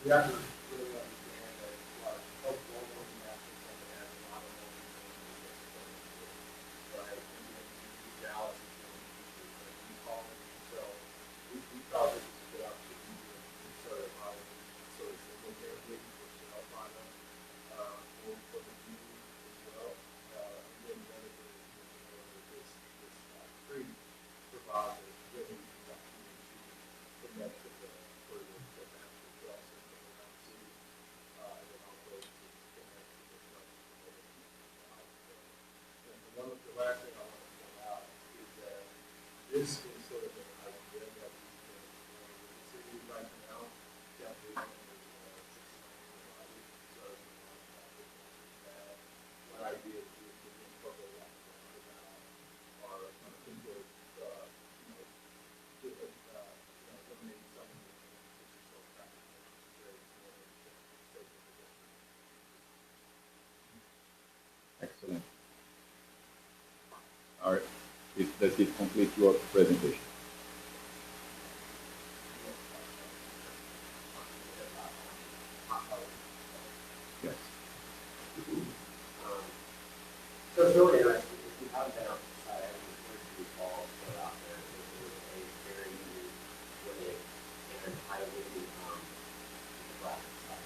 we have to really understand that both local and national center has a lot of local things, right? And then Dallas is really features that we call it. So we thought this was a good opportunity to sort of, sort of look at it for sale product, for the community as well. And then the other thing is this free provide a really good opportunity to connect with the, for the national trail system around the city. And then also to connect with the and the last thing I want to point out is that this is sort of an idea that we've been exploring with the city right now. That we want to so one idea is to incorporate that about our input, different, eliminating some of the which is so practical, very Excellent. All right. Does it complete your presentation? Yes. So it's really interesting, if you haven't been out to the site, I would encourage you to all go out there. It is a very unique, wooded, and highly, graphic site.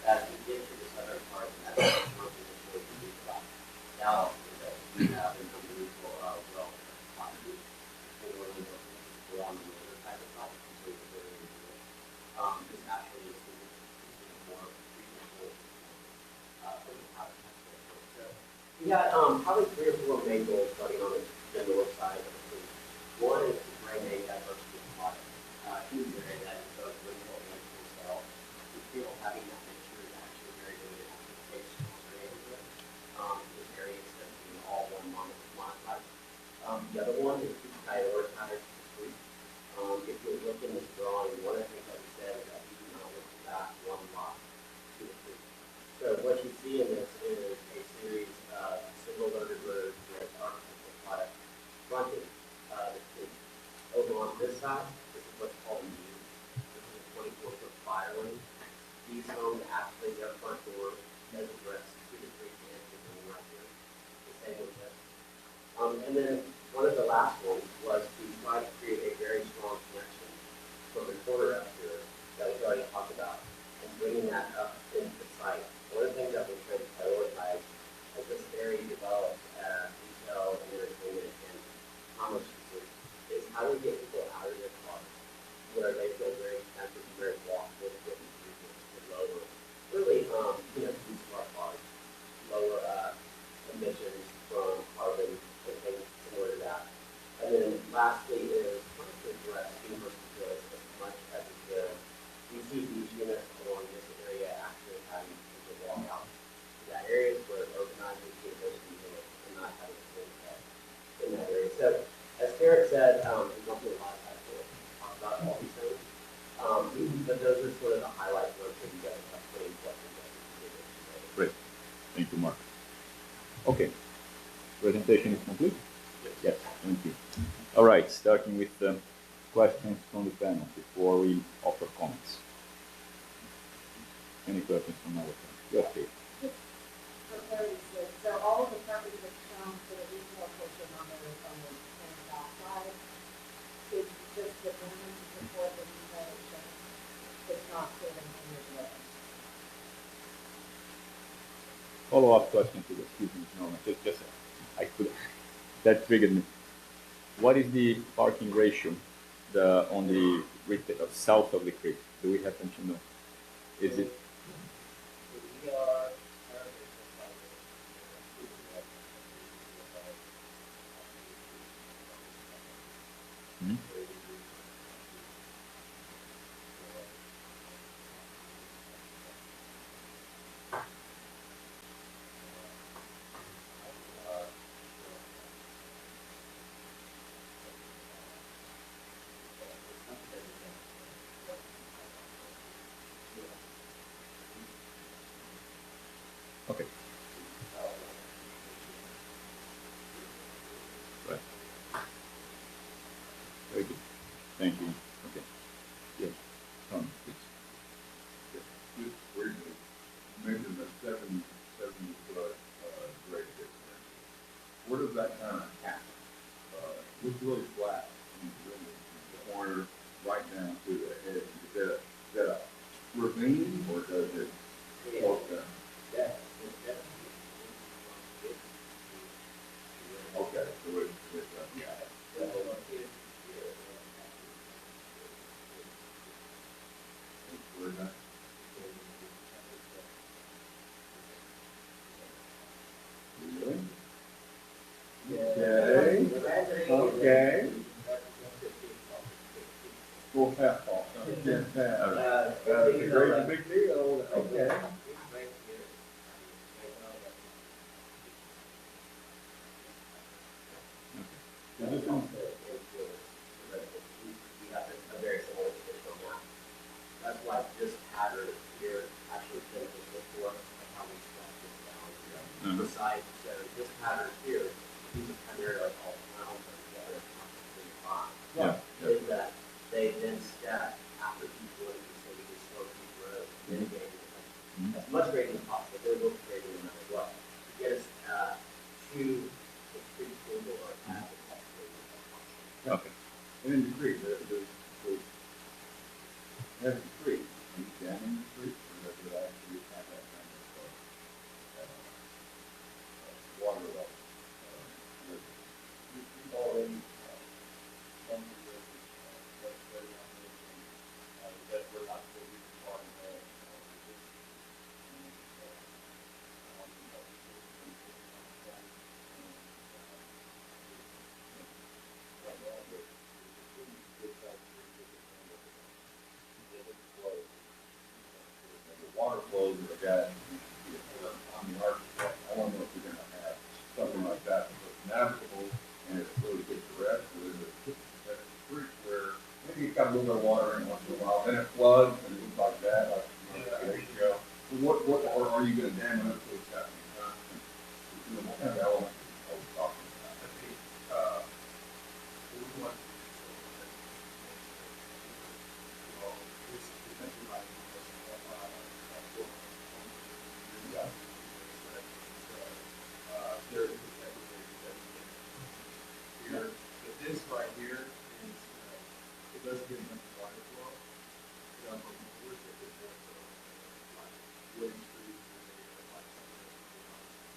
As you get to the southern part, and that's something that's really unique about Dallas, is that we have an unbelievable, well, property. And we're going to go on the northern side of the property, so it's very, this actually is more reasonable, for the habitat. So, we got probably 3 or 4 main goals starting on the north side of the city. One is to bring a diversity of product. Huge area that is both renewable and wholesale. We feel having that mixture is actually very good at application of our neighborhood. This area instead of being all one monolith. The other one is to prioritize the street. If you look in this drawing, one of the things that we said is that we do not look back one lot to the street. So what you see in this is a series of single loaded roads with architectural product fronting the street. Over on this side, this is what's called a U. This is a 24-foot fire lane. These homes actually, their front door does address to the street and to the right here. The same with this. And then one of the last ones was to try to create a very strong connection from the corner up here that we've already talked about and bringing that up into the site. One of the things that we're trying to prioritize as this area develops as retail and entertainment and commerce is how do we get people out of their cars where they feel very connected, very walkable, to lower, really, use smart cars, lower emissions from carbon and things similar to that. And then lastly is trying to address universal goods as much as we could. We see these units along this area actually having people walk out to that areas where urbanizing universities and not having to live in that area. So as Karen said, we don't do a lot of time to talk about all these things. But those are sort of the highlights of those things that have plenty of questions. Great. Thank you, Mark. Okay. Presentation is complete? Yes. Thank you. All right. Starting with questions from the panel before we offer comments. Any questions from our panel? Yes, please. So all of the properties that shown for the retail portion on the back side is just the building to support the retail shown. It's not fitting in the dwelling. Follow-up question to the excuse me, no, just I could that triggered me. What is the parking ratio on the retail south of the creek? Do we happen to know? Is it? We are Hmm? Okay. Right. Very good. Thank you. Okay. Yes. Tom, please. that kind of happen? Looks really flat, in the corner, right down to the edge. Is that a ravine or does it slope down? Okay, so where's that? Really? Okay. Full half ball. Yeah, that's a great big deal. Okay. We have a very similar situation now. That's why this pattern here actually finishes before, like how we scratch this down. Besides, so this pattern here, these are primarily like all round together, Yeah. is that they then stack after each one of these, so we can slow each row, mitigating as much grading as possible, they're both grading no matter what. To get us to the pre-table or at the test grading as possible. Okay. And in the creek, there's the creek, are you damming the creek, or does it actually have that kind of, water level? We've already, some of the, legislative on this, and, that we're not going to be part of that, the water flows that got, on the arch, I don't know if we're gonna have something like that, but it's navigable and it's really good to rest, or is it, that's a creek where maybe it's got a little bit of water in it once in a while, then it floods and things like that, like, days ago. So what, or are you gonna dam it up so it's happening constant? What kind of element are we talking about? Here, but this right here is, it does get enough water flow. But we're thinking more so like William Street, like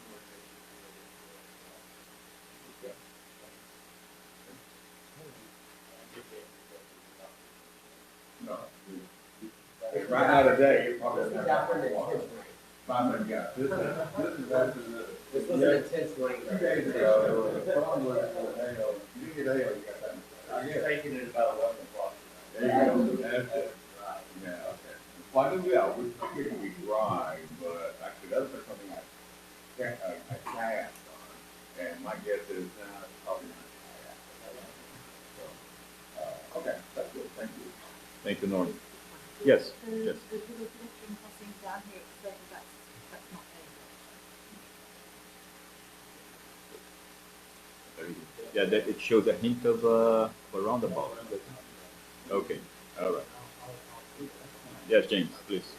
more nature. No. Right now today, you probably don't have water. Finally, yeah, this is after the. This was an intense rain. 2 days ago, the problem was, you got that. I was taking it about 11 o'clock. There you go, that's it. Right. Yeah, okay. Well, I do, yeah, we think it can be dry, but actually those are something I cast on, and my guess is, it's probably not cast. So, okay, that's good, thank you. Thank you, Norm. Yes, The yes. little pedestrian crossing down here, that's not there. Yeah, that it shows a hint of a roundabout. Okay, all right. Yes, James, please.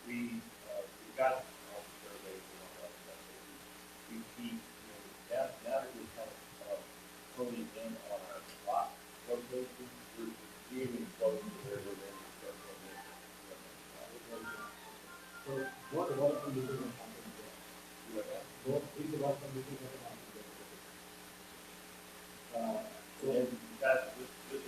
We got all the surveys and all that stuff. We keep, now that we kind of fully in on our spot location, we're really close to where we're going to start from there. So what can you do in something there? These are what can you do in something there? So that's just a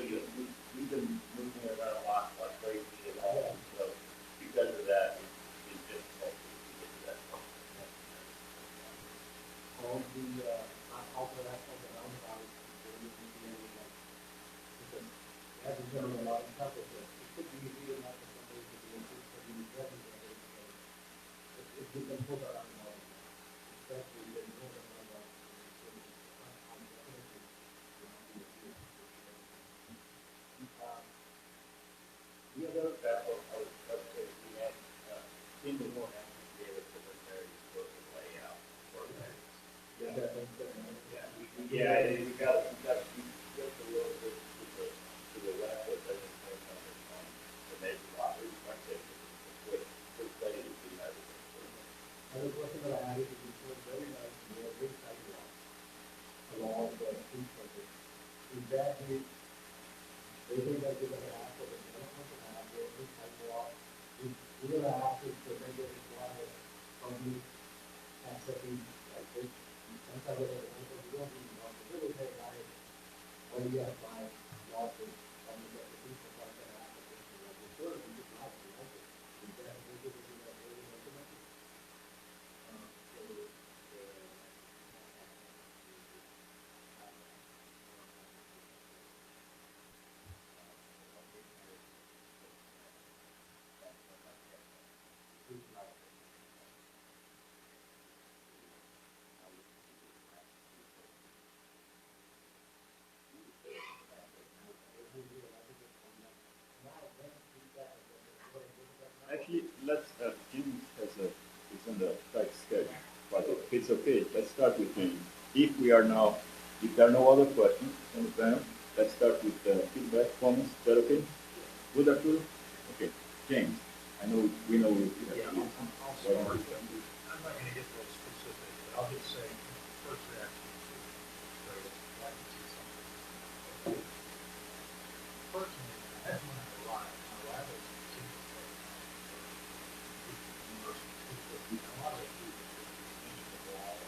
city, like this, sometimes they don't even want to really say, what do you have by lawsuit? I'm gonna get the people like that application, like, it's sort of, you just not like it. You get, we give you that, they don't recommend it. Actually, let's, Jim is on the tight schedule, but if it's okay, let's start with him. If there are no other questions on the panel, let's start with feedback, comments. Is that okay? Good, Arturo? Okay. James, we know you. Yeah, I'll start. I'm not gonna get real specific, but I'll just say, first reaction to like to see something. Personally, that's when I arrived. My arrival was in single place. A lot of it was painting the wall.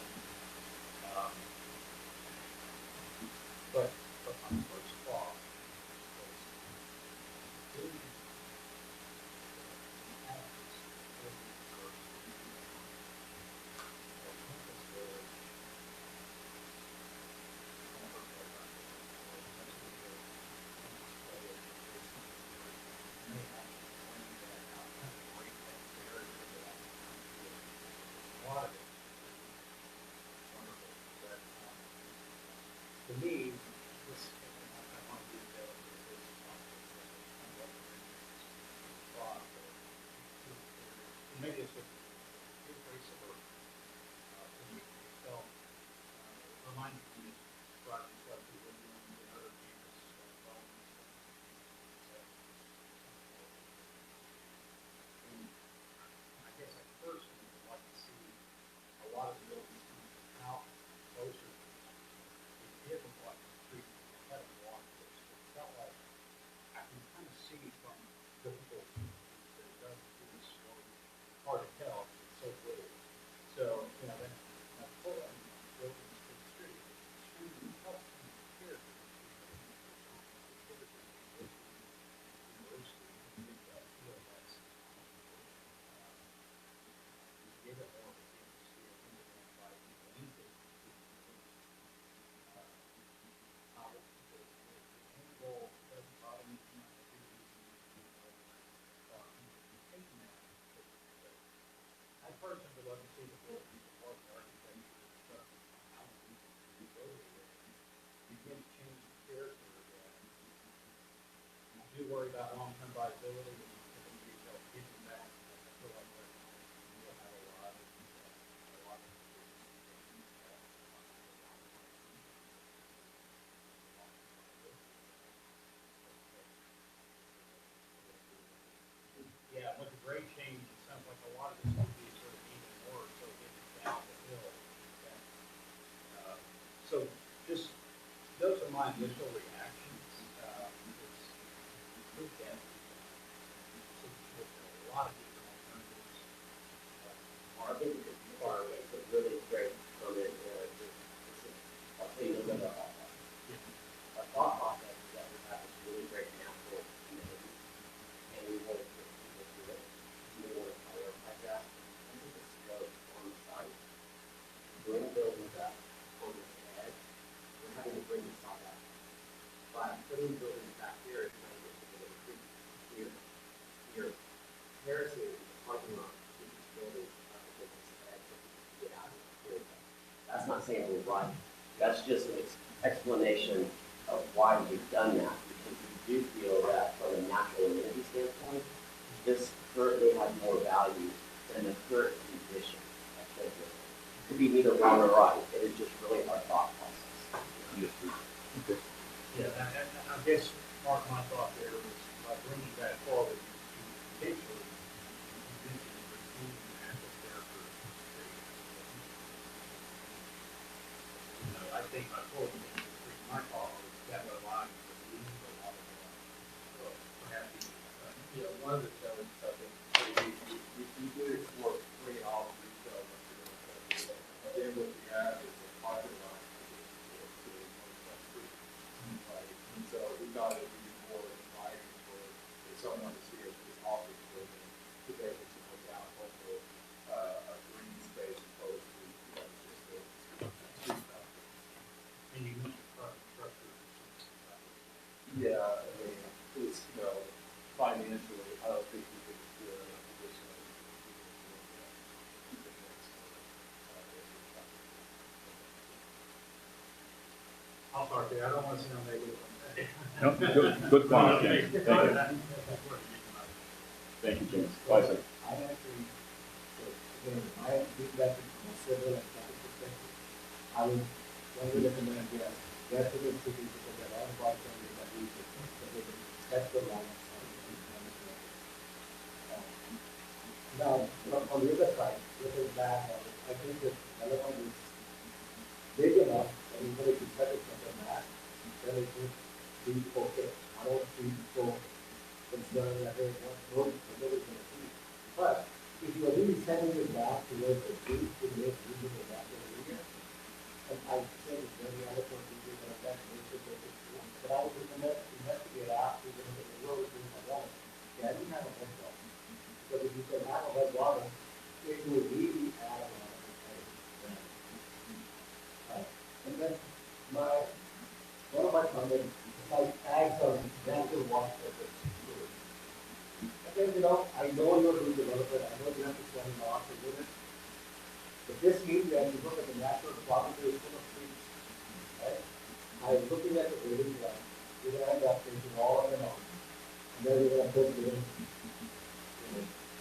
But my first thought was, building to me, this, I want to be there with this maybe it's just very similar to me. It felt reminded me of projects like we were doing in other campus developments. And I guess I personally would like to see a lot of the buildings coming out closer. It did look like the street had a walk this. It felt like I can kind of see from difficult that it does feel slow. Hard to tell. It's so little. So, you know, then I pull up buildings to the street. Extremely tough to hear. I personally would love to see the building, the park architecture, the stuff, how we can go there. Begin to change the character of that. I do worry about long-term viability and retail getting back. I feel like we'll have a lot of yeah, with the grade change, it sounds like a lot of this could be sort of even more so getting down the hill. So just, those are my initial reactions. Look at a lot of different alternatives. I think it's far away, so really great from it. I'll tell you a little bit about that. Our thought process is that we have this really great natural community, and we want to get people to it. We want to prioritize that. This is a slope on the site. Bring buildings up on this edge. We're having to bring this all up. By putting buildings back here, it's going to get people to creep here. Terracing the parking lot, keep these buildings up against this edge so people can get out of here. That's not saying we're right. That's just an explanation of why we've done that, because we do feel that from a natural amenity standpoint, this currently has more value than the current condition. It could be neither wrong or right. It is just really our thought process. Okay. Yeah, and I guess, Mark, my thought there was by bringing that forward to potentially retain the natural character of the street. You know, I think by pulling the street, my thought was that would allow you to leave a lot of perhaps even, One of the challenges, I think, we do explore free all retail. then what we have is a parking lot. Right, and so we thought it'd be more inviting for someone to see it as office building, to be able to look out over, a green space opposed to, just a street stuff. And you mentioned private structure. Yeah, I mean, it's, financially, I don't think we could, additionally. I'm sorry, I don't want to sound negative. No, good point, James. Thank you. Thank you, James. Bye, sir. I actually, so again, I feedback from a civil and traffic perspective. I would strongly recommend, yes, that's a good city because there are a lot of bartenders that use it, but they can test the line. Now, on the other side, this is that, I think that Alabama is big enough, and even if you set it from the map, then it would be okay. I don't see so concerned that hey, what road is going to see. But if you are really sending it back towards the street, it makes using it back to the area. And I think it's very eloquent to do that, that makes it very cool. But I would recommend investigate after the road is doing along. Yeah, you have a head start. Because if you can have a head water, it will really add a lot of and then one of my comments, like tags on natural water purpose. Again, I know you're doing development, I know you have to spend a lot to do it. But this means that you look at the natural property is full of trees, right? I'm looking at the building ground, you're gonna end up taking all of them out. And then you're gonna put in,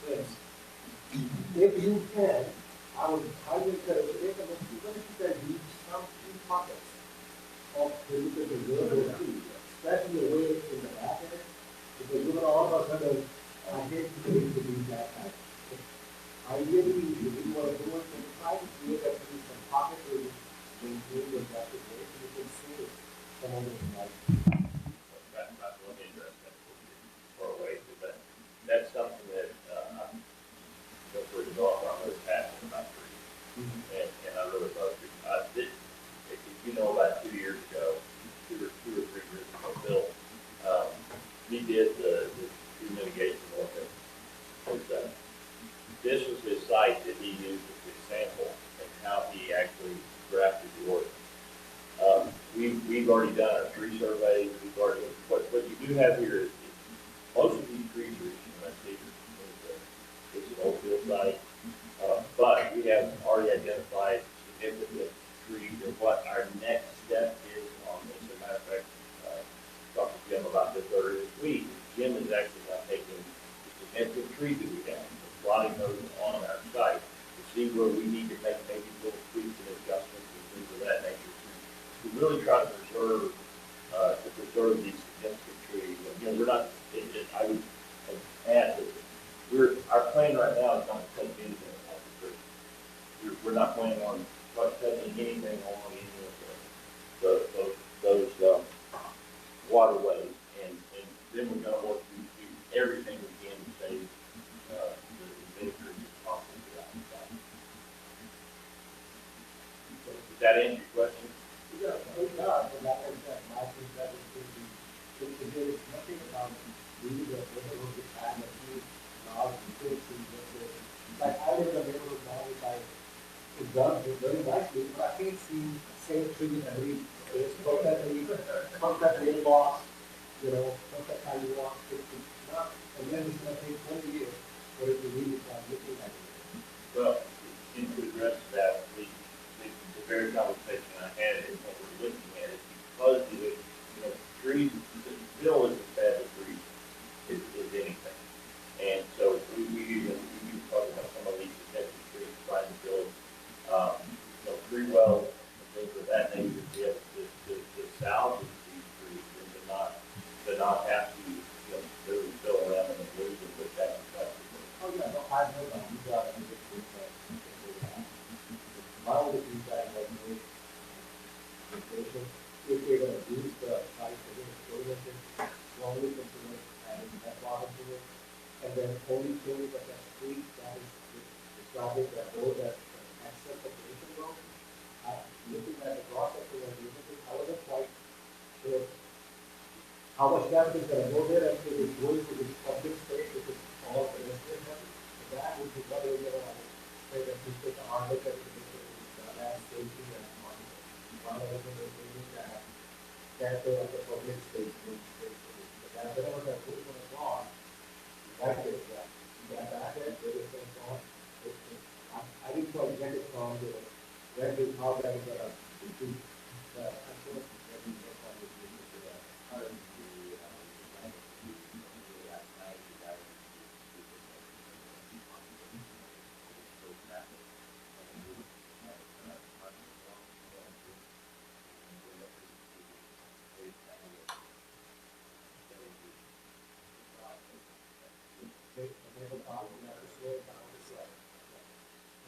things. If you can, I would highly encourage you, even if you can use some tree pockets of the reserve tree, especially away in the back of it, because you're gonna all of a sudden, I hate to be that type. Ideally, if you want to do it, then try to create at least some pocket where you maintain the traffic rate, so you can see some of those lights. That's one interesting for a way, but that's something that, for the developer, I'm really passionate about trees. And I really love trees. I did, if you know, about 2 years ago, two or 3 years ago, Bill, he did the tree mitigation ordinance. This was his site that he used as an example and how he actually drafted the ordinance. We've already done our tree surveys. We've already, what you do have here is most of these trees are it's an old field site, but we have already identified significant trees and what our next step is on this. As a matter of fact, talked to Jim about this earlier this week. Jim is actually now taking the significant trees that we have and plotting those on our site to see where we need to make maybe little tweaks and adjustments and things of that nature to really try to preserve these significant trees. And, we're not. I would add that our plan right now is not to take anything off the tree. We're not planning on touching anything along any of those waterways, and then we're going to work to do everything we can to save the big trees as possible throughout the site. Does that answer your question? Yeah, it does, and like I said, my feedback is going to be, there is nothing about really the neighborhood with time of you, now, you could see this, like I live in the neighborhood now, which it's done very nicely, but I can't see same tree every, it's perfect mailbox, perfect how you want, it's not, and then it's gonna take 20 years for it to really start looking at it. Well, to address that, the very conversation I had is what we're looking at is because trees, the bill is as bad as trees is anything. And so we talk about some of these protected trees, trying to build, tree wells and things of that nature to be able to salvage these trees and to not have to, literally fill around in the woods and put that in place. Oh, yeah, no, I know that, you got it, my only feedback was made, if they're gonna use the site for this, strongly consider adding that water to it, and then only 20% street that is established that road that access of the road. Looking at the process of the neighborhood, I wasn't quite sure how much traffic is gonna go there, and if it's going to this public space, if it's all pedestrian traffic. So that would be what we're gonna say that we take a hard look at the landscaping and one of the things that the public space. But that whatever that we're gonna draw, right there, that back end, there is some draw. I didn't quite get it from the rendering how that is gonna do. I'm sure that we work on this to that.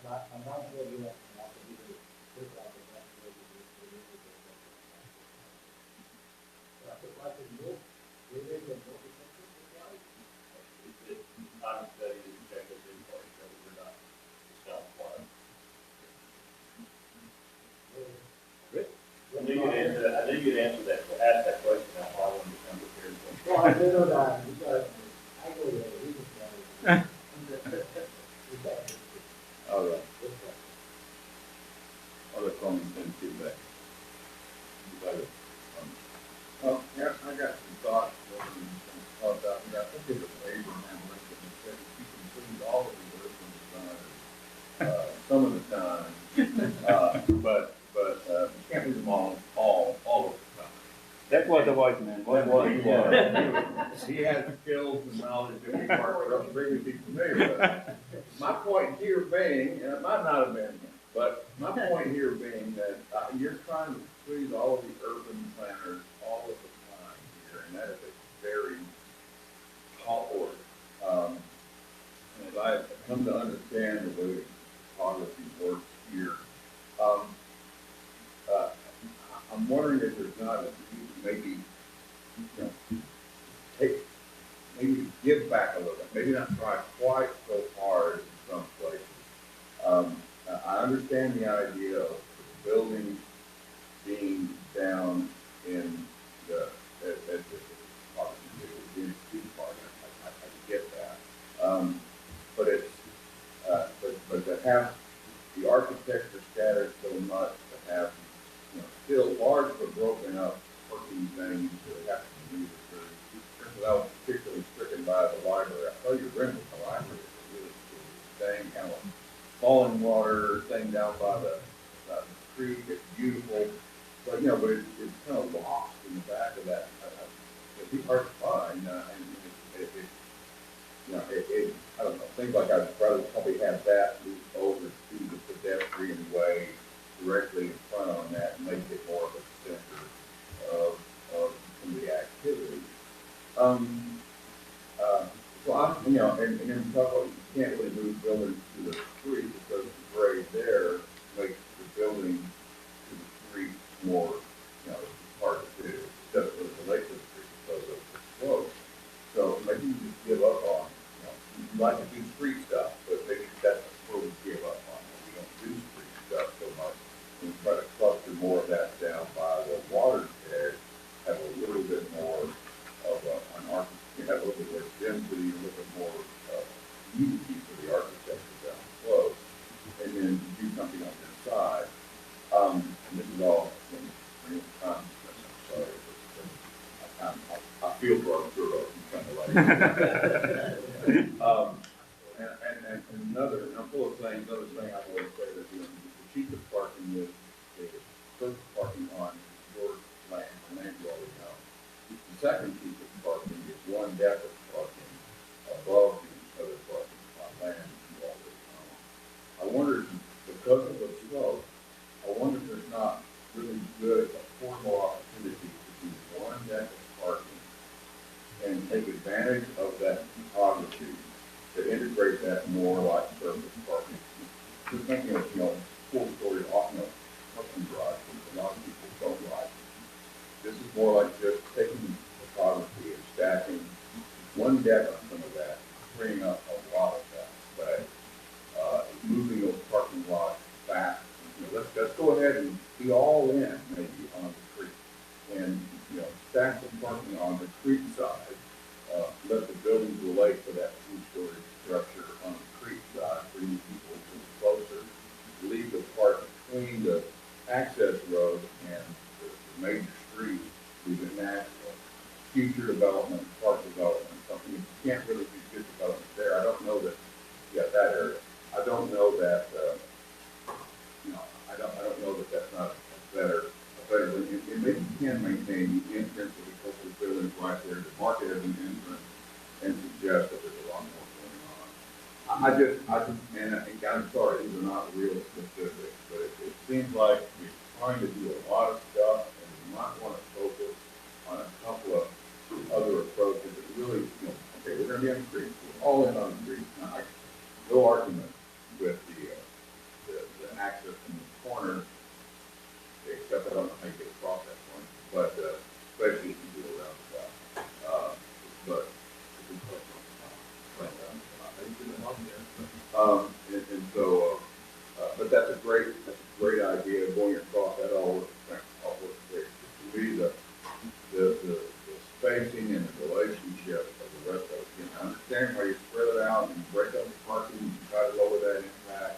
I'm not sure you have to be the first out of that. That's the part that you, they make a no potential. Time study is objective report, so we're not, it's not one. I knew you'd answer that, ask that question, I wanted to come prepared for. Well, I didn't know that, because I go there, we just, All right. Other comments and feedback? Well, yeah, I got some thoughts, thoughts out there. I think it was Abraham Lincoln that said if you complete all of the earth on the sun, some of the time, but you can't do them all of the time. That was the white man. He has skills and knowledge that we weren't really be familiar with. My point here being, and it might not have been, but my point here being that you're trying to squeeze all of the urban planners all of the time here, and that is a very tall order. And as I've come to understand the way topography works here, I'm wondering if there's not a maybe, maybe give back a little bit, maybe not try quite so hard in some places. I understand the idea of the buildings being down in the, in the part, I get that. But it's, but to have the architecture scattered so much, to have, still large but broken up parking things that have to be used. I was particularly stricken by the library. I saw your rent at the library. It was thing, kind of falling water thing down by the creek. It's beautiful, but but it's kind of lost in the back of that. It's hard to find, and I don't know. Things like I'd rather probably have that move over to the pedestrian way directly in front on that and make it more of a center of some of the activity. So I'm, and then talk about you can't really move buildings to the street because the grade there makes the building to the street more, hard to do. Except for the lake of the street because of the slope. So maybe you just give up on, you like to do street stuff, but maybe that's where we give up on. We don't do street stuff so much. We try to cluster more of that down by the water's edge, have a little bit more of an architecture, have a little bit more density, a little bit more unity for the architecture down close, and then do something on your side. And this is all in real time. I'm sorry, but I feel for Arturo. He's kind of like, and another, and I'm full of things. Another thing I want to say that the cheapest parking is first parking on your land, the land you already know. The second cheapest parking is one deck of parking above the other parking on land you already own. I wonder, because of the slope, I wonder if there's not really good affordable opportunity to do one deck of parking and take advantage of that topography to integrate that more like surface parking. Just thinking of, 4-story, parking garage, which a lot of people don't like. This is more like just taking topography and stacking one deck on some of that, freeing up a lot of that space, moving those parking lots back let's go ahead and be all in maybe on the creek. And, stack some parking on the creek side, let the buildings relate to that two-story structure on the creek side, bring people closer, leave the part between the access road and the major street, leave it natural. Future development, park development, something, you can't really do good development there. I don't know that, that area. I don't know that, I don't know that that's not a better, and maybe you can maintain the entrance of the coastal buildings right there, to market as an entrance, and suggest that there's a lot more going on. And I'm sorry, these are not real specifics, but it seems like we're trying to do a lot of stuff, and we might want to focus on a couple of other approaches that really, okay, we're going to be on the street, we're all in on the street. Now, no argument with the access from the corner, except I don't know how you get across that point, but especially if you do around the back. But and so, but that's a great idea, going across that all works great. To me, the spacing and the relationship of the rest of it, I understand how you spread it out and break up the parking, you try to lower that impact.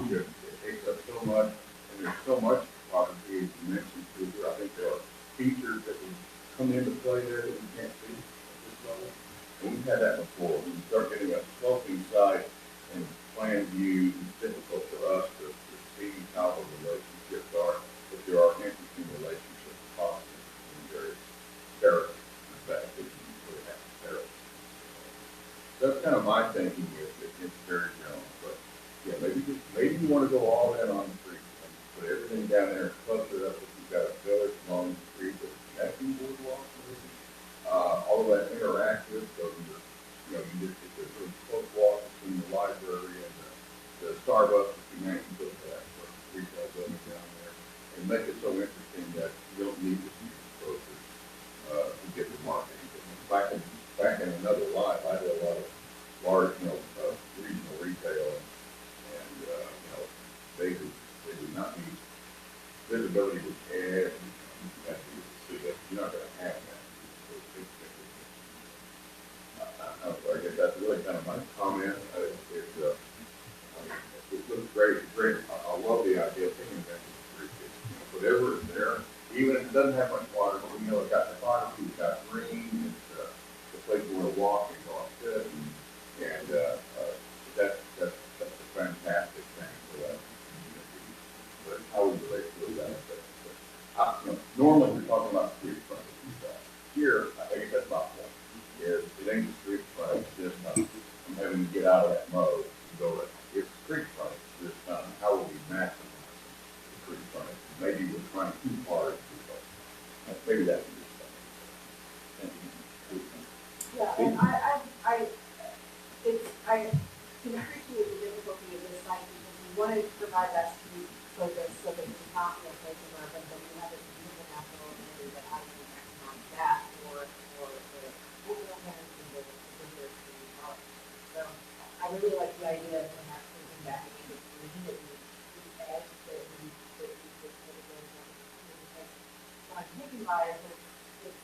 It takes up so much, and there's so much property, as you mentioned, too. I think there are features that would come into play there that we can't see at this level. And we've had that before. When you start getting a sloping site and plan views, it's difficult for us to see how the relationships are, but there are interesting relationships possible in various characters. In fact, that you really have to character. That's kind of my thinking here. It's very general, but yeah, maybe you want to go all in on the street and put everything down there, cluster it up. If you've got a village along the street with connecting boardwalks, all of that interactive, so it's a really close walk between the library and the Starbucks, if you may put that retail building down there, and make it so interesting that you don't need to see exposure to get the marketing. Back in another life, I did a lot of large, regional retail, and they would not need visibility with ads. You're not going to have that. I guess that's really kind of my comment. It looks great. It's great. I love the idea of taking advantage of the street. Whatever is there, even if it doesn't have much water, but it's got topography, it's got green, it's the place you want to walk and go upstairs, and that's a fantastic thing for that community. But how we relate to that. Normally we're talking about street frontage. Here, I guess that's my point. Is it ain't the street frontage this time. I'm having to get out of that mode and go to it's street frontage this time. How will we maximize the street frontage? Maybe we're trying too hard to do that. Maybe that's a good thing. Yeah, and I can appreciate the difficulty of this site because we wanted to provide that street focus so that it's not in a place of urban, but we have a significant natural amenity that how do we maximize that for the overall management of the visitors to the park. So I really like the idea of perhaps thinking back into the green that we edge that we could put it in because what I'm thinking by is it's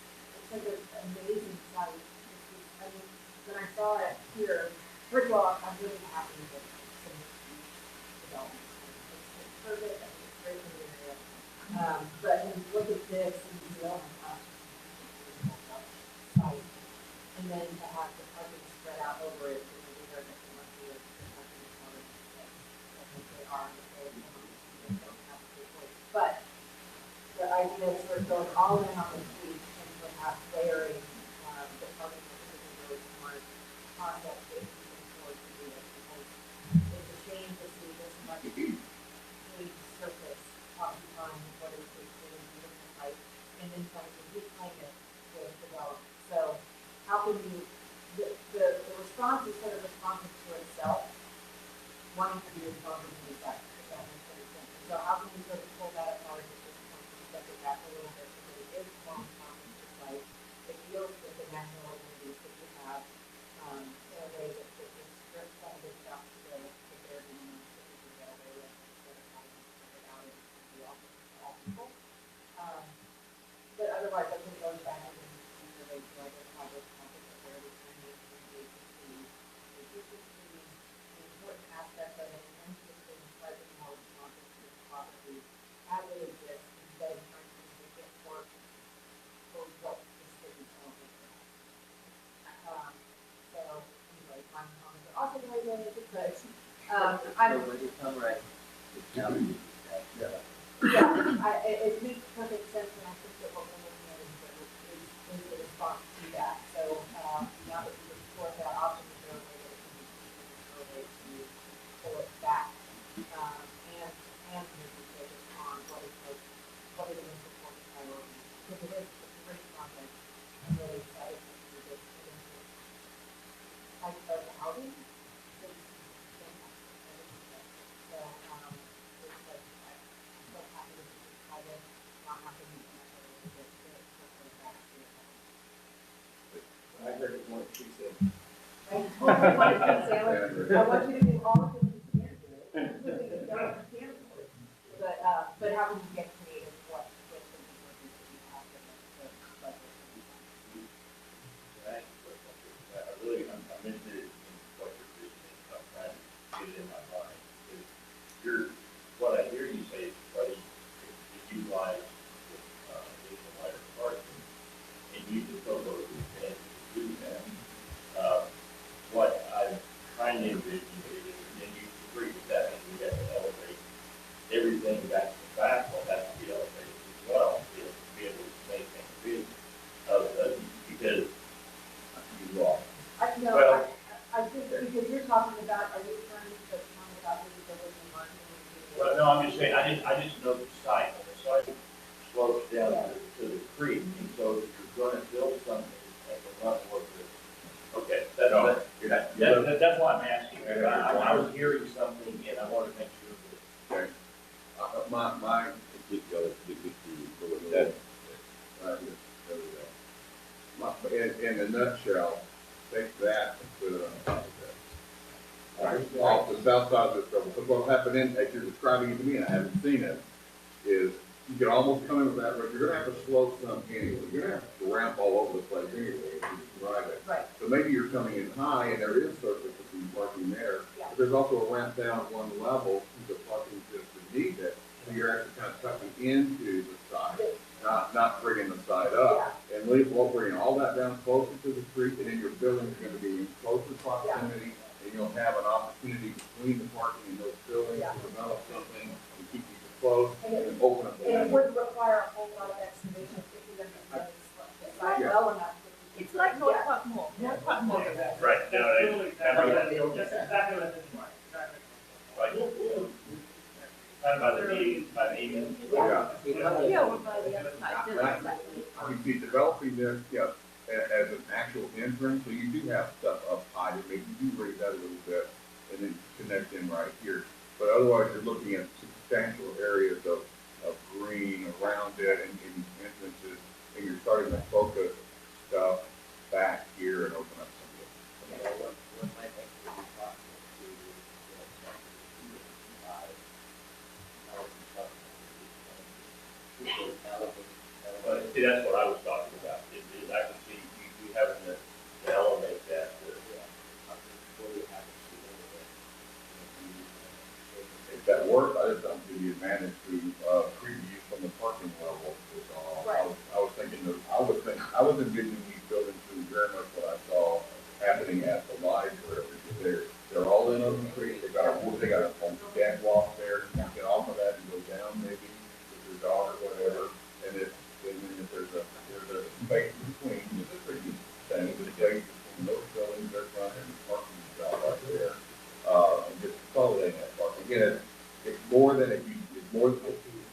such an amazing site. I mean, when I saw it here, first of all, I'm really happy with some development. It's perfect, I think it's great in the area. But when you look at this and you development site, and then to have the parking spread out over it, we heard that there must be a parking corner that I think they are, they don't have a good place. But the idea is sort of going all in on the street and perhaps layering the parking really smart concept that you can afford to do it because it's a shame to see this much paved surface occupying what is a really beautiful site and then trying to reclaim it to develop. So how can you, the response is sort of responsive to itself, wanting to be responsive to the site, if that makes any sense. So how can you sort of pull that apart at this point and step it back a little bit so that it is more responsive to the site, it deals with the natural amenities that you have in a way that just strips some of this stuff to their demand. when you come right. Now, It makes perfect sense, and I think that what we're looking at is the response to that. So, now that we've explored that option, is there a way that it can be survey to pull it back, and maybe focus on what are the most important priorities? Because it is a great project. I'm really excited to see this put into type of housing. It's fantastic. So, it's like, I'm so happy with this project, not having to get back to it. I heard it once, she said. I totally want to do Salem. I want you to do all the things you can do, including the stuff you can't do. But how can you get creative with the resources that you have in the budget? I really, I'm interested in what you're visioning, I'm trying to get it in my mind. Is what I hear you say is, buddy, if you utilize, additional lighter parking, and use the photos and do that, what I'm trying to envision is, and you agree with that, and we have to elevate everything back to the back, will have to be elevated as well, to be able to maintain the vision because you lost. Well- I think that because you're talking about, are you referring to the comment about visibility and marketing? Well, no, I'm just saying, I just know the site, and the site slopes down to the creek, and so if you're gonna build something at the level of the, okay, that's why I'm asking. I was hearing something, and I wanted to make sure that. Okay. My, That- in a nutshell, take that and put it on top of that. All right, off the south side of the trouble, because what'll happen in, as you're describing it to me, and I haven't seen it, is you can almost come in with that, but you're gonna have to slope some anyway. You're gonna have to ramp all over the place anyway, if you drive it. Right. So maybe you're coming in high and there is surface to be parking there. Yeah. But there's also a ramp down one level to the parking just beneath it. So you're actually kind of tucking into the side, not bringing the side up. And bringing all that down closer to the street, and then your building's gonna be in closer proximity. And you'll have an opportunity between the parking and those buildings to develop something and keep people close and then open up the And it window. wouldn't require a whole lot of excavation if you're going to the site Yeah. well enough. It's like North Park Mall. North Park Mall. Right, no, That's exactly what I think, right, exactly. kind of by the meeting, Yeah. Yeah, we're by the other side. the other side. You see, developing this, as an actual entrance, so you do have stuff up high, that maybe you do raise that a little bit, and then connect in right here. But otherwise, you're looking at substantial areas of green around it and entrances, and you're starting to focus stuff back here and open up some of it. What might actually be possible to do but see, that's what I was talking about, is I can see you having to elevate that. If that works, I just don't see the advantage to preview from the parking level. Is all. I was envisioning these buildings doing very much what I saw happening at the library. They're all in on the street. They got a catwalk there. You get off of that and go down maybe with your dog or whatever. And then if there's a space between, it's a pretty good thing. There's a space between those buildings, their front and the parking lot right there. And just consolidating that parking. Again, it's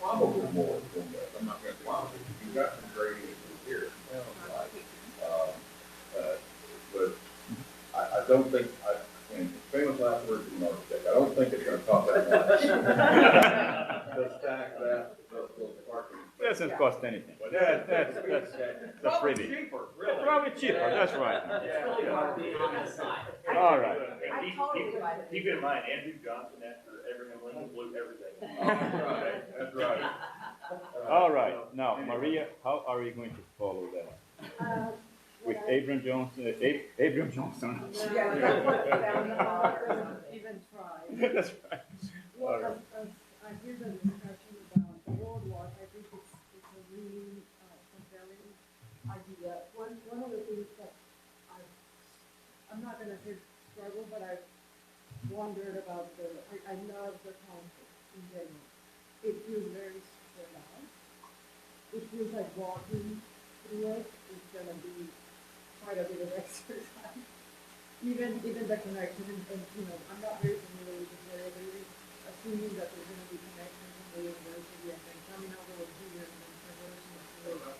probably more than that. I'm not gonna say, wow, you've got some gradients here. It sounds like. But I don't think, and famous last words from an architect, I don't think it's gonna cost that much. To stack those parking. Doesn't cost anything. That's pretty. cheaper, really. Probably cheaper, that's right. It's really hard being on that side. All right. I totally buy it. Keep in mind, Andrew Johnson, after Abraham Lincoln, blew everything. That's right. All right, now, Maria, how are you going to follow that? With Abraham Johnson, Abraham Johnson. Even try. That's right. All Well, right. as I hear the discussion about the boardwalk, I think it's a really compelling idea. One of the things that I'm not gonna say struggle, but I've wondered about I love the concept in general. It feels very spread out. It feels like walking through it is gonna be quite a bit of exercise. Even the connection, and you know, I'm not very familiar with this area, but even assuming that there's gonna be connections in the university and then coming over here and then traversing the road.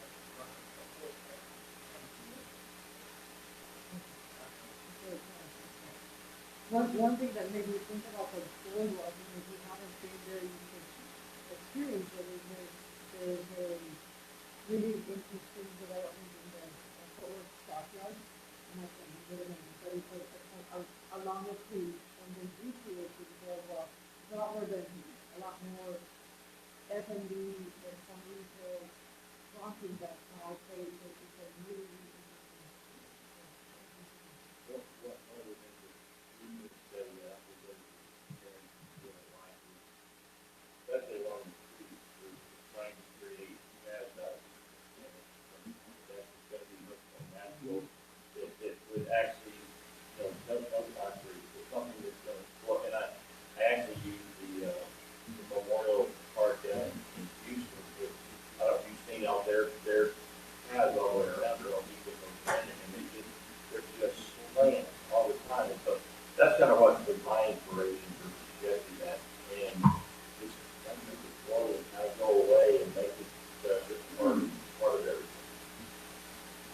One thing that made me think about the boardwalk, and if you haven't been there, you should experience it, is there's a really interesting development in the forward stockyard. And I can remember the name, but it's along the creek, and they do create this boardwalk. It's a lot more than, a lot more F&B and some retail walking that I say it's a really, really interesting. What other thing that we would say that was very likely, especially along the street, we're trying to create paradise. That's going to be much more natural. It would actually, sometimes there's something that's going to, well, and I actually use the Memorial Park down in Houston, which, I don't know if you've seen out there, their paths all the way around, they're on equal and they're just slaying all the time. And so that's kind of what's been my inspiration for suggesting that. And just kind of make it flow and kind of go away and make it just part of everything.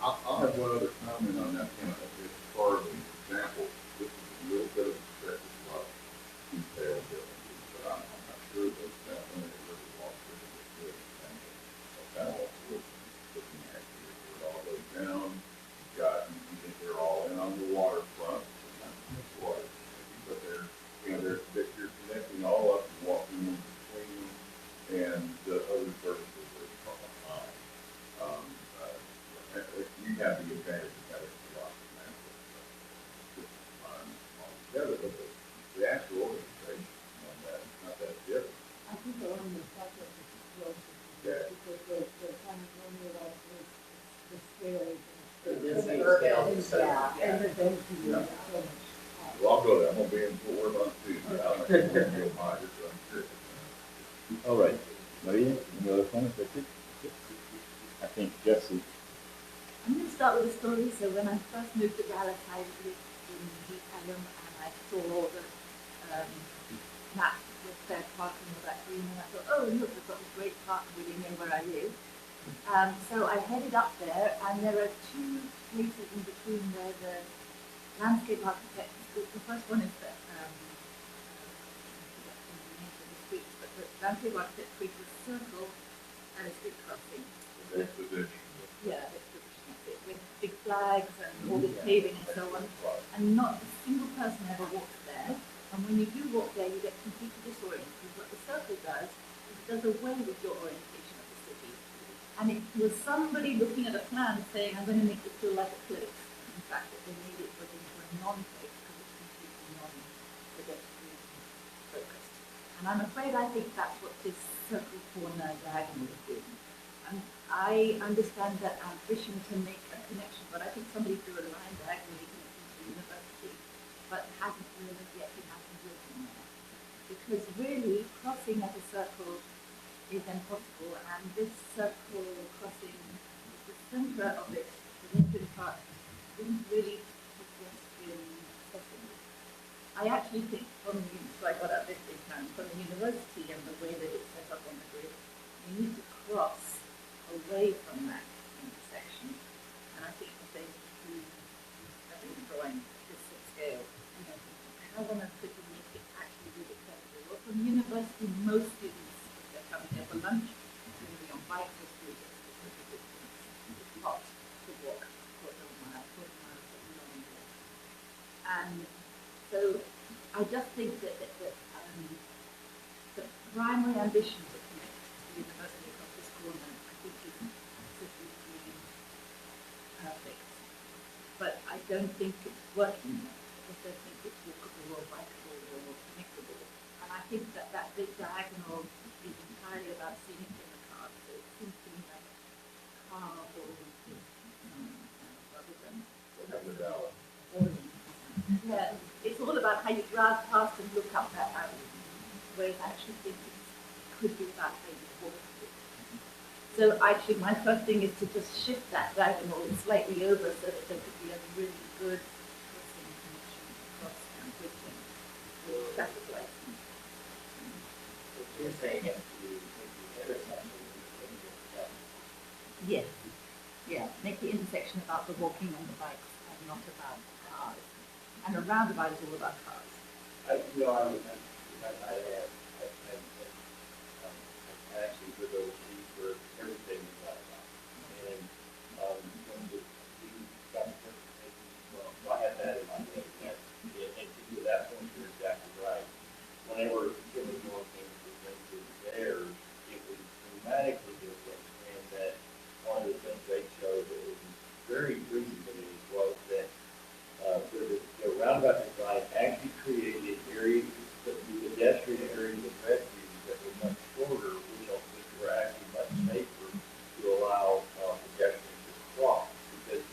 I'll have one other comment on that point. As far as an example, this is a little bit of a stretch, it's a lot of detail building, but I'm not sure that that limited river walk is a good example of that also looking at here. It all goes down, you've got, you think they're all in on the waterfront, sometimes water. But you're connecting all up and walking in between and the other services that are behind. You have the advantage of having a lot of all together, but the actual organization on that is not that different. I think the only project is close, Yeah. because the kind of only about the scale. The density scale is so, Yeah, and the density is Yeah. so much. Well, I'll go there, I'm gonna be in Fort Worth on Tuesday, I'm not gonna be on my, just, I'm curious. All right. Maria, any other comments? That's it? I think Jesse. I'm going to start with a story. So when I first moved to Dallas, I lived in the Pelham and I saw all the maps with their parking all that green, and I thought, oh look, I've got this great park really near where I live. So I headed up there, and there are two places in between where the landscape architect. The first one is the street, but the landscape architect created a circle and a street crossing. Exposition. Yeah, with big flags and all this paving and so on, and not a single person ever walks there. And when you do walk there, you get completely disoriented, because what the circle does is it does away with your orientation of the city. And it was somebody looking at a plan saying, I'm going to make it feel like a place. In fact, what they made it was into a non-place, because it's completely non-pedestrian focused. And I'm afraid I think that's what this circle corner diagonal is doing. And I understand that ambition to make a connection, but I think somebody drew a line diagonally connecting to the university, but hasn't really yet been able to do it in there. Because really, crossing at a circle is impossible, and this circle crossing, the center of it, the Lincoln Park, isn't really pedestrian accessible. I actually think so I got up this big time, from the university and the way that it's set up on the grid, you need to cross away from that intersection. And I think that they do drawing this scale, how on earth could you make it actually really accessible? Well, from university, most students, if they're coming there for lunch, are going to be on bikes or scooters, because it's hot to walk quarter miles along there. And so I just think that the primary ambition to connect the university across this corner, I think, is absolutely perfect. But I don't think it's working. I just don't think it's walkable or bikeable or connectable. And I think that big diagonal is entirely about seeing it in the car. So it seems to me like car or rather than. Yeah, it's all about how you drive past and look up that avenue, whereas I actually think it could be about maybe walk. So actually, my first thing is to just shift that diagonal slightly over so that there could be a really good crossing connection across and bridging with traffic lights. You're saying if you make the intersection, Yes. Yeah, make the intersection about the walking and the bikes and not about cars. And a roundabout is all about cars. I actually live overseas for everything in that. And, when we got the transportation, well, I had that in my head, and to that point, you're exactly right. Whenever Kimmy Moore came to theirs, it was dramatically different, and that one of the things they showed that was very intriguing to me was that the roundabout design actually created areas, the pedestrian areas of refuge that were much shorter, which were actually much safer to allow pedestrians to cross, because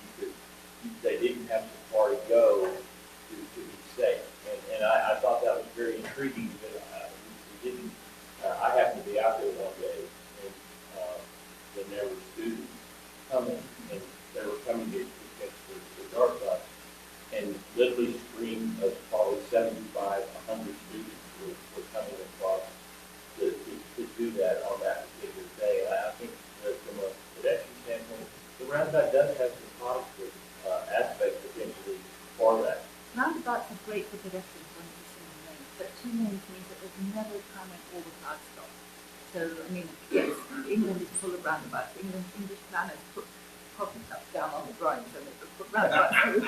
they didn't have so far to go to be safe. And I thought that was very intriguing, because we didn't, I happened to be out there one day, and then there were students coming, and they were coming to catch the dark bus, and literally stream of probably 75, 100 students were coming across to do that on that particular day. And I think that from a pedestrian standpoint, the roundabout does have some positive aspects potentially for that. Roundabouts are great for pedestrians when it's a single lane, but 2 lanes means that there's never a time when all the cars stop. So, I mean, yes, England is full of roundabouts. English planners put coffee cups down on the drawings and they put roundabouts through.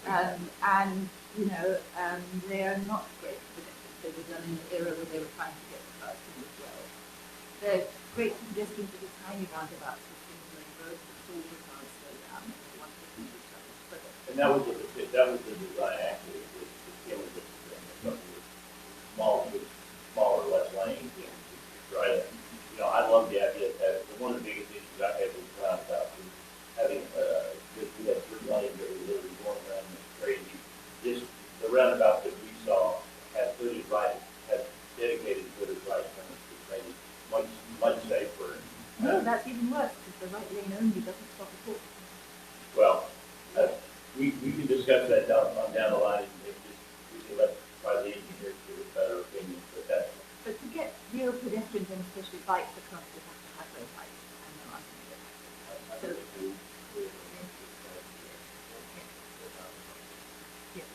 And you know, they are not great for pedestrians. They were done in the era where they were trying to get the cars to move well. They're great for pedestrians with the tiny roundabouts with single lane roads that all the cars slow down and they want to keep each other. And that was the design actually, was smaller, less lanes. Yeah. Right. You know, I love the idea that one of the biggest issues I had with roundabouts is having, we had 3 lanes that were literally going around and crazy. The roundabout that we saw had dedicated footed right turns, which made it much safer. No, that's even worse because the right lane only doesn't stop at all. Well, we can discuss that down the line, and we can let the engineers give a better opinion, but that's. But to get real pedestrians and especially bikes across, you have to have those lights and there aren't any lights. So, yeah. Yeah.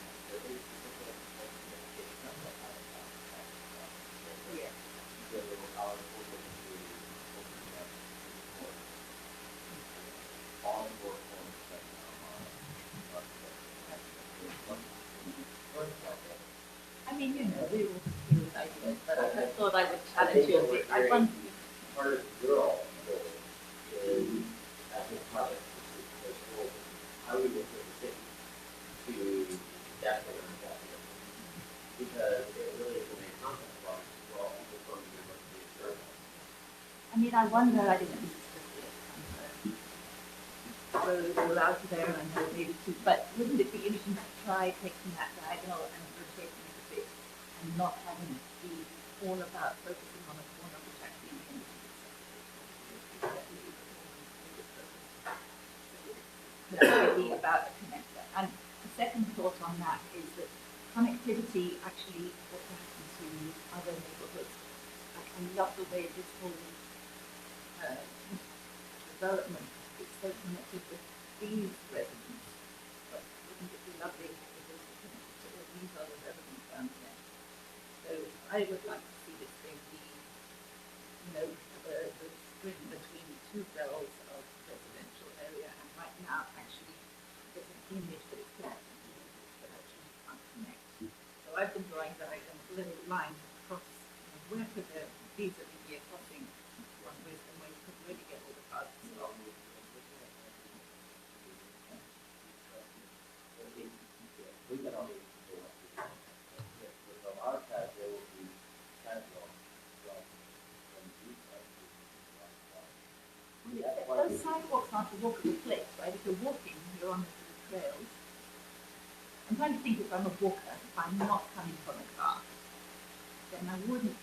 I mean, you know, we all do with ideas, but I thought I would challenge you a bit. I want part of the girl is at this project, how we work with the city to definitely understand. Because it really is a main concept for us, for all people from the University of Jersey. I mean, I wonder, I didn't think it's just road all out of there and I know maybe too, but wouldn't it be interesting to try taking that diagonal and rotating it a bit and not having it be all about focusing on a corner which actually means really about a connector. And the second thought on that is that connectivity actually also happens to other neighborhoods. Like, I love the way this whole development is so connected with these residents. But wouldn't it be lovely if it was connected to all these other residents down there? So I would like to see this thing be, you know, the string between 2 bells of residential area, and right now actually there's an image that it's connected to, but actually you can't connect. So I've been drawing diagrams, little lines across, you know, where could there feasibly be a crossing one with, and where you could really get all the cars to stop. We can only do what we can. With a lot of times, there will be casual from these Those sidewalks aren't a walkable place, right? If you're walking, you're on the trails. And trying to think if I'm a walker, if I'm not coming from a car, then I wouldn't.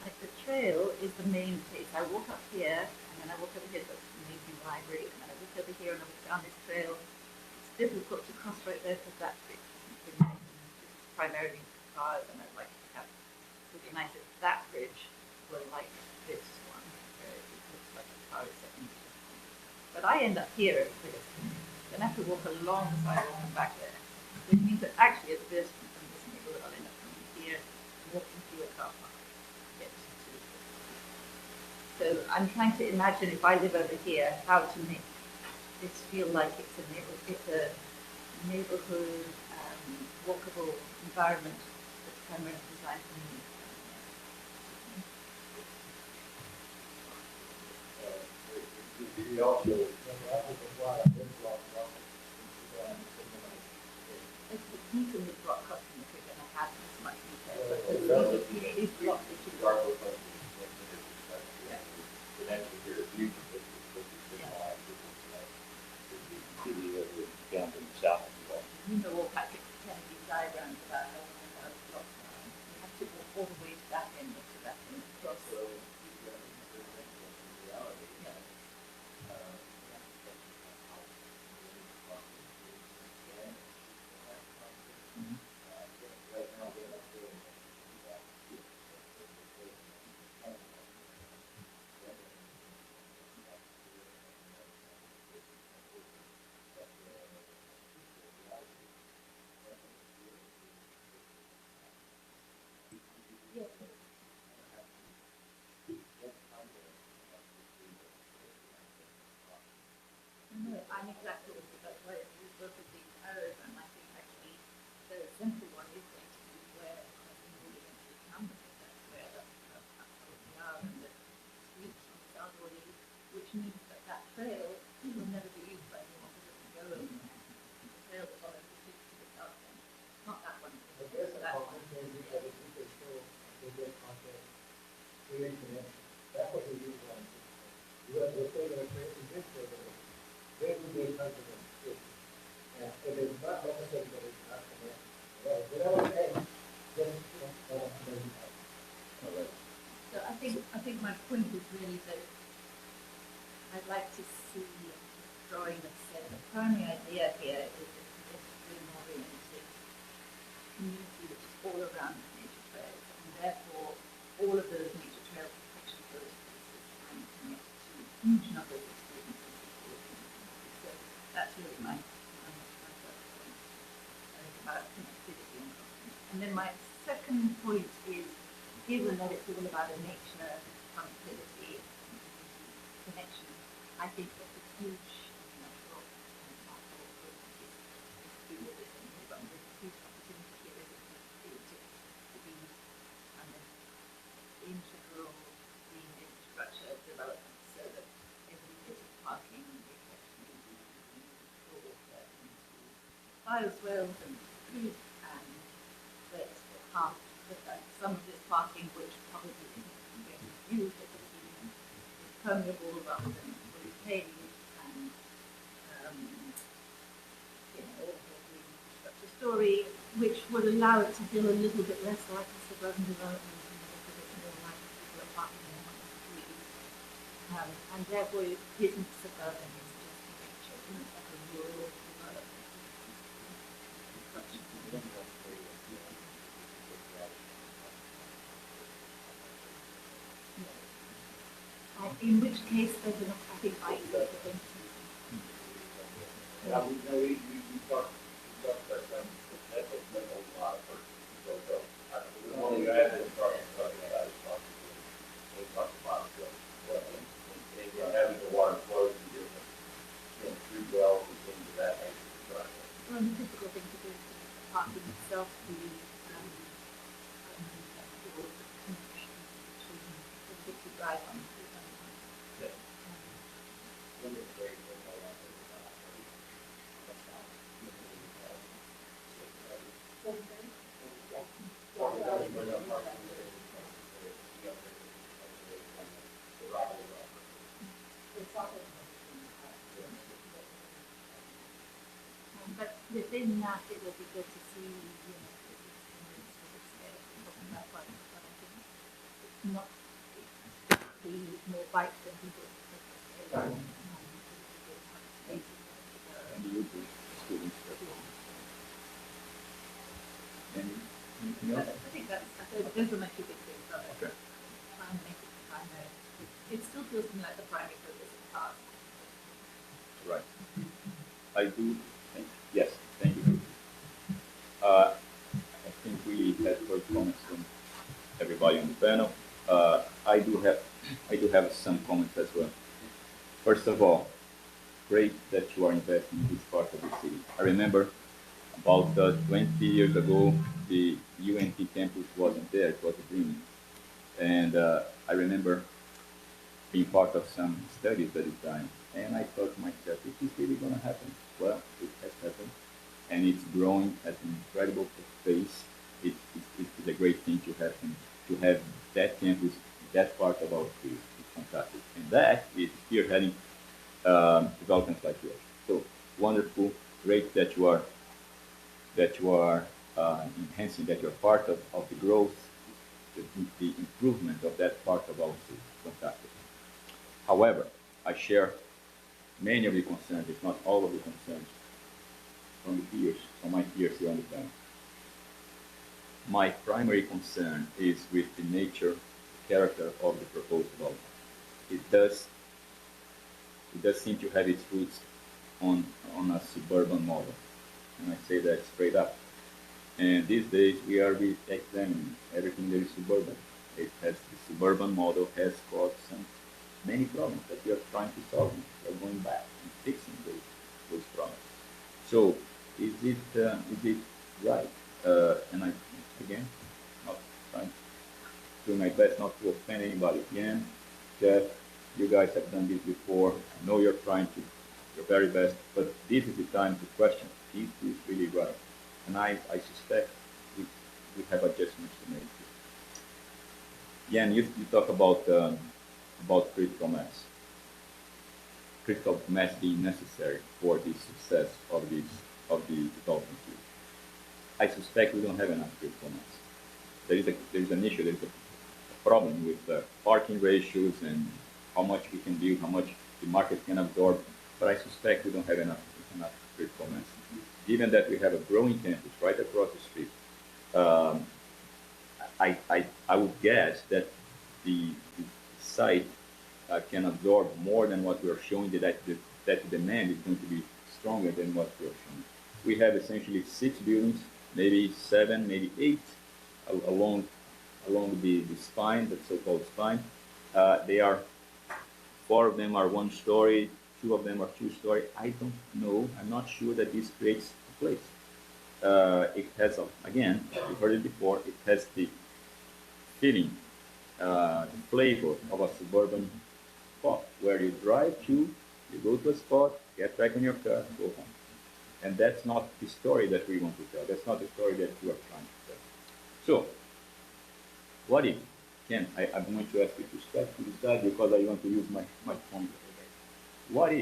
Like the trail is the main place. I walk up here, and then I walk over here to the amazing library, and then I walk over here and I walk down this trail. It's difficult to cross right there because that bit isn't nice. It's primarily cars, and I'd like to have it would be nice if that bridge were like this one, where it looks like a car is setting. But I end up here at Pedestrian. Then I have to walk along the sidewalk and back there, which means that actually at this point from this neighborhood, I'll end up coming here, walking through a car park. So I'm trying to imagine if I live over here, how to make this feel like it's a neighborhood walkable environment that's primarily designed for me. We also, I think that's why I did block it off. It's neat to move block custom if you're going to have this much detail, but these blocks that you got. Down to the south as well. You know all Patrick Kennedy's diagrams about how one of those blocks are. You have to walk all the way to that end or to that end across. No, I'm exactly that's why we both of these arrows, and I think actually the simple one is going to be where crossing will eventually come, because that's where the absolutely are, and the streets on the south already, which means that that trail will never be used by anyone because it doesn't go anywhere. The trail that follows the streets to the south end, not that one, I guess that I'm one. concerned because if we could show the good content, creation, that's what we do. We're still gonna create some good for them. They would be a country of it. And it is not necessary that it's not connected. Whatever it is, just, So I think my point is really that I'd like to see a drawing that said the primary idea here is a pedestrian oriented community which is all around the nature trails, and therefore all of those nature trail protection goes and connect to huge numbers of students and people. So that's really my first point about connectivity and crossing. And then my second point is, given that it's all about a nature, connectivity, connection, I think that the huge natural and natural processes is to do with it, and there's a huge opportunity here to be kind of integral green infrastructure development, so that every bit of parking is actually for water into bioswales and food, and that half some of this parking, which probably isn't getting used at the beginning, is permeable rather than fully paved, and all of the green infrastructure story, which would allow it to feel a little bit less like a suburban development and a little bit more like people are parking in on the street. And therefore it isn't suburban, it's just nature, it's like a rural development. In which case, there's enough, I think, I think Yeah, we talked about some, that's a lot of person. So, the only guy that talking about is we talked about having the water flow to different, through wells and things of that nature. Well, the typical thing to do is to make the parking itself be to drive on. within that, it would be good to see, you know, it's sort of scale, we're talking about bikes, but I think it's not, we need more bikes than people. And you do students. Anything But else? I think those are my two big things, so Okay. try and make it the primary. It still feels to me like the primary focus of the task. Right. I do think, yes, thank you. I think we had heard comments from everybody on the panel. I do have some comments as well. First of all, great that you are investing in this part of the city. I remember about 20 years ago, the UNT campus wasn't there, it was a dream. And I remember being part of some studies at the time, and I thought to myself, is this really going to happen? Well, it has happened, and it's growing at an incredible pace. It's a great thing to have that campus, that part of our city. It's fantastic, and that is spearheading developments like yours. So wonderful, great that you are enhancing, that you're part of the growth, the improvement of that part of our city. Fantastic. However, I share many of the concerns, if not all of the concerns, from my peers here on the panel. My primary concern is with the nature, the character of the proposed development. It does seem to have its roots on a suburban model, and I say that straight up. And these days we are examining everything that is suburban. The suburban model has caused many problems that we are trying to solve. We are going back and fixing those problems. So is it right? And I, again, not trying to do my best not to offend anybody. Again, Jeff, you guys have done this before. I know you're trying to your very best, but this is the time to question, is this really right? And I suspect we have adjustments to make. Jan, you talk about critical mass. Critical mass being necessary for the success of the development field. I suspect we don't have enough critical mass. There is an issue, there is a problem with parking ratios and how much we can build, how much the market can absorb, but I suspect we don't have enough critical mass. Given that we have a growing campus right across the street, I would guess that the site can absorb more than what we are showing, that the demand is going to be stronger than what we are showing. We have essentially 6 buildings, maybe 7, maybe 8 along the spine, the so-called spine. They are 4 of them are 1 story, 2 of them are 2 story. I don't know. I'm not sure that this creates a place. It has, again, we heard it before, it has the feeling, the flavor of a suburban spot where you drive to, you go to a spot, get back in your car, go home. And that's not the story that we want to tell. That's not the story that you are trying to tell. So, what if, Ken, I'm going to ask you to step to the side because I want to use my phone. What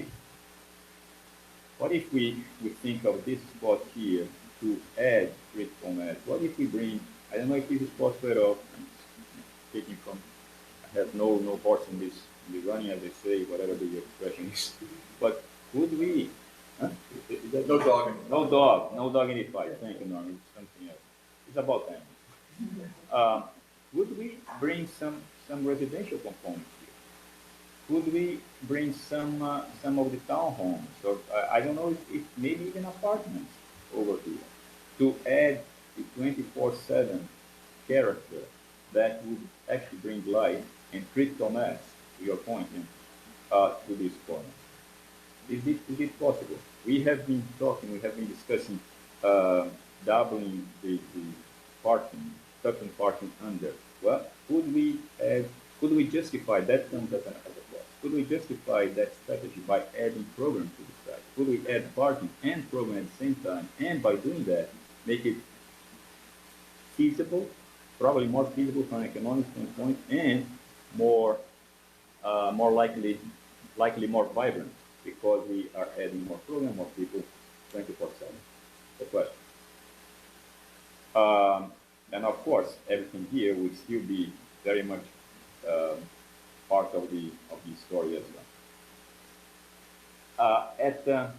if we think of this spot here to add critical mass? What if we bring, I don't know if this is possible at all, I'm speaking from, I have no horse in this running, as they say, whatever the expression is, but could we, huh? No dog in the fight. No dog in the fight, thank you, Norman, it's something else. It's about time. Would we bring some residential components here? Could we bring some of the townhomes, or I don't know if maybe even apartments over here, to add the 24/7 character that would actually bring life and critical mass, to your point, to this corner? Is it possible? We have been discussing doubling the parking, tucking parking under. Well, could we justify that comes as a cost? Could we justify that strategy by adding programs to the site? Could we add parking and program at the same time, and by doing that, make it feasible, probably more feasible from an economic standpoint, and more likely more vibrant, because we are adding more program, more people, 24/7. the question. And of course, everything here will still be very much part of the story as well. At the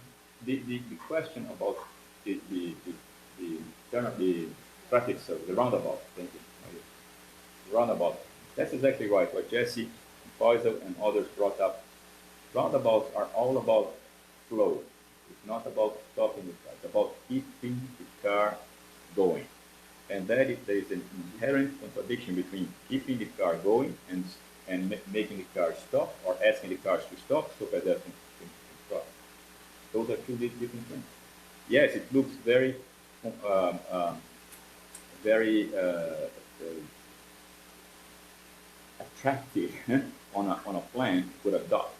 question about the traffic circle, the roundabout, thank you. Roundabout. That's exactly right. What Jesse, Faisal, and others brought up. Roundabouts are all about flow. It's not about stopping the car. It's about keeping the car going. And that is, there is an inherent contradiction between keeping the car going and making the car stop, or asking the cars to stop so pedestrians can cross. Those are two different things. Yes, it looks very, very attractive on a plan to put a dot.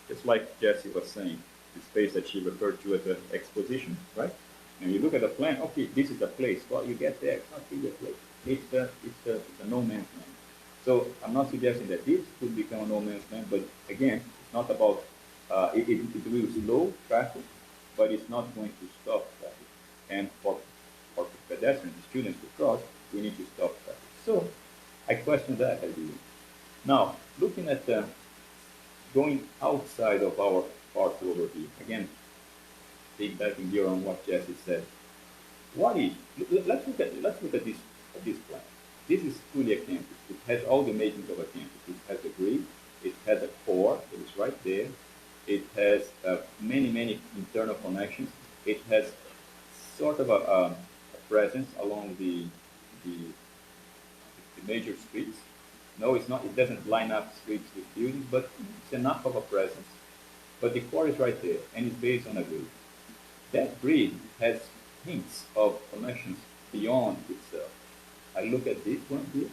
Just like Jessie was saying, the space that she referred to as an exposition, right? And you look at the plan, okay, this is a place. Well, you get there, it's not really a place. It's a no man's land. So I'm not suggesting that this could become a no man's land, but again, it's not about, it will slow traffic, but it's not going to stop traffic. And for pedestrians, students to cross, we need to stop traffic. So I question that, I believe. Now, looking at going outside of our parcel overview, again, piggybacking here on what Jesse said. What is? Let's look at this plan. This is truly a campus. It has all the makings of a campus. It has a grid. It has a core that is right there. It has many internal connections. It has sort of a presence along the major streets. No, it's not. It doesn't line up streets with buildings, but it's enough of a presence. But the core is right there, and it's based on a grid. That grid has hints of connections beyond itself. I look at this one here.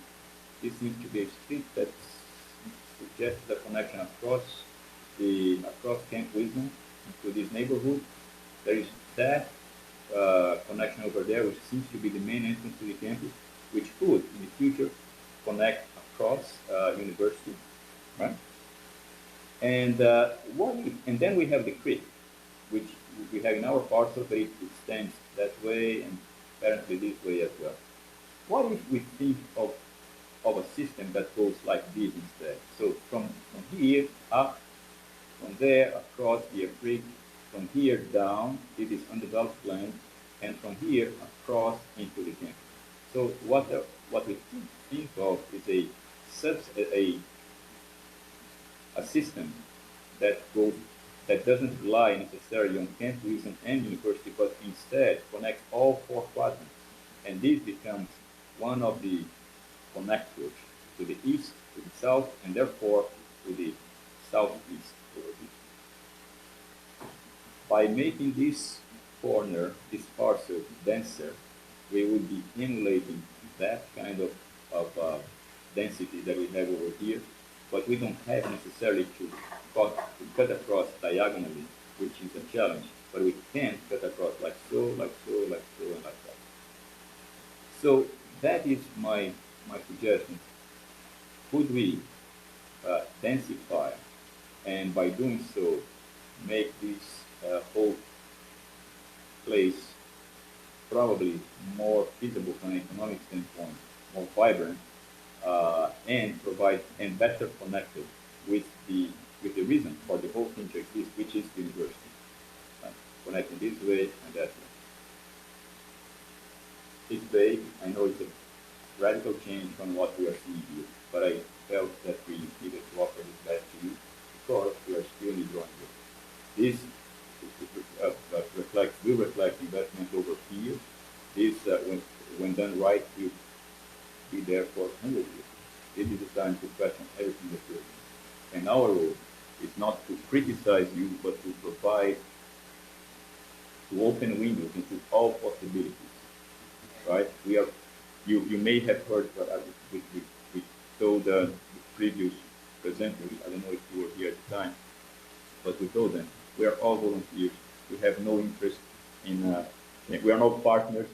This seems to be a street that suggests a connection across Camp Wisdom to this neighborhood. There is that connection over there, which seems to be the main entrance to the campus, which could, in the future, connect across University, right? And and then we have the creek, which we have in our parcel, but it extends that way and apparently this way as well. What if we think of a system that goes like this instead? So from here up, from there across the creek, from here down, it is undeveloped land, and from here across into the campus. So what we think of is a system that doesn't rely necessarily on Camp Wilson and University, but instead connects all four quadrants. And this becomes one of the connectors to the east, to the south, and therefore to the southeast over here. By making this corner, this parcel denser, we will be emulating that kind of density that we have over here, but we don't have necessarily to cut across diagonally, which is a challenge, but we can cut across like so, like so, like so, and like that. So that is my suggestion. Could we densify, and by doing so, make this whole place probably more feasible from an economic standpoint, more vibrant, and provide and better connected with the reason for the whole thing to exist, which is the university, connecting this way and that way. It's vague. I know it's a radical change from what we are seeing here, but I felt that we needed to offer this back to you because we are still in the drawing board. This will reflect investment over here. This, when done right, will be there for 100 years. This is the time to question everything that we're doing. And our role is not to criticize you, but to provide, to open windows into all possibilities. Right? We are. You may have heard what we told the previous presenters. I don't know if you were here at the time, but we told them we are all volunteers. We have no interest in. We are not partners.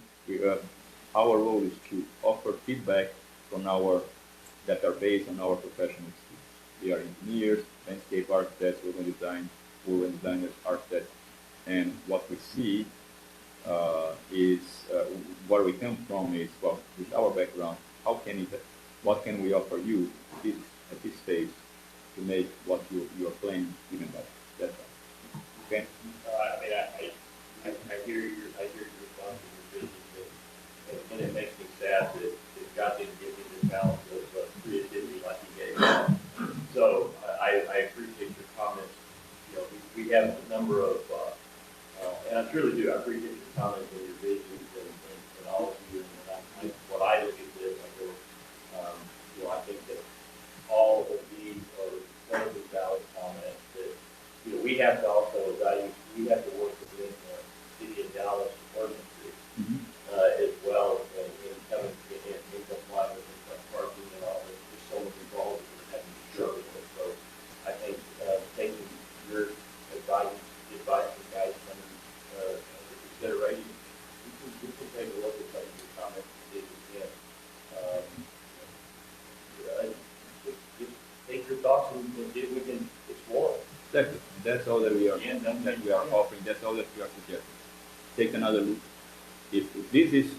Our role is to offer feedback from that are based on our professional skills. We are engineers, landscape architects, urban designers, architects, and what we see is where we come from is, well, with our background, how can it, what can we offer you this, at this stage to make what you are planning even better? That's all. Okay? I mean, I hear your response and your vision, and it makes me sad that God didn't give me the talent of creativity like He gave me. So I appreciate your comments. You know, we have a number of, and I truly do. I appreciate your comments and your visions and all of you. And when I look at this, I go, you know, I think that all of these are incredibly valid comments that, you know, we have to also evaluate, we have to work within the city of Dallas ordinances as well, and coming in compliance with parking and all this. There's so much involved in having to show it. So I think taking your advice and guidance under consideration, we can take a look at some of your comments and dig again. Just take your thoughts and see if we can explore. Exactly. That's all that we are, Yeah, that we are offering. That's all that we are suggesting. Take another look. If this is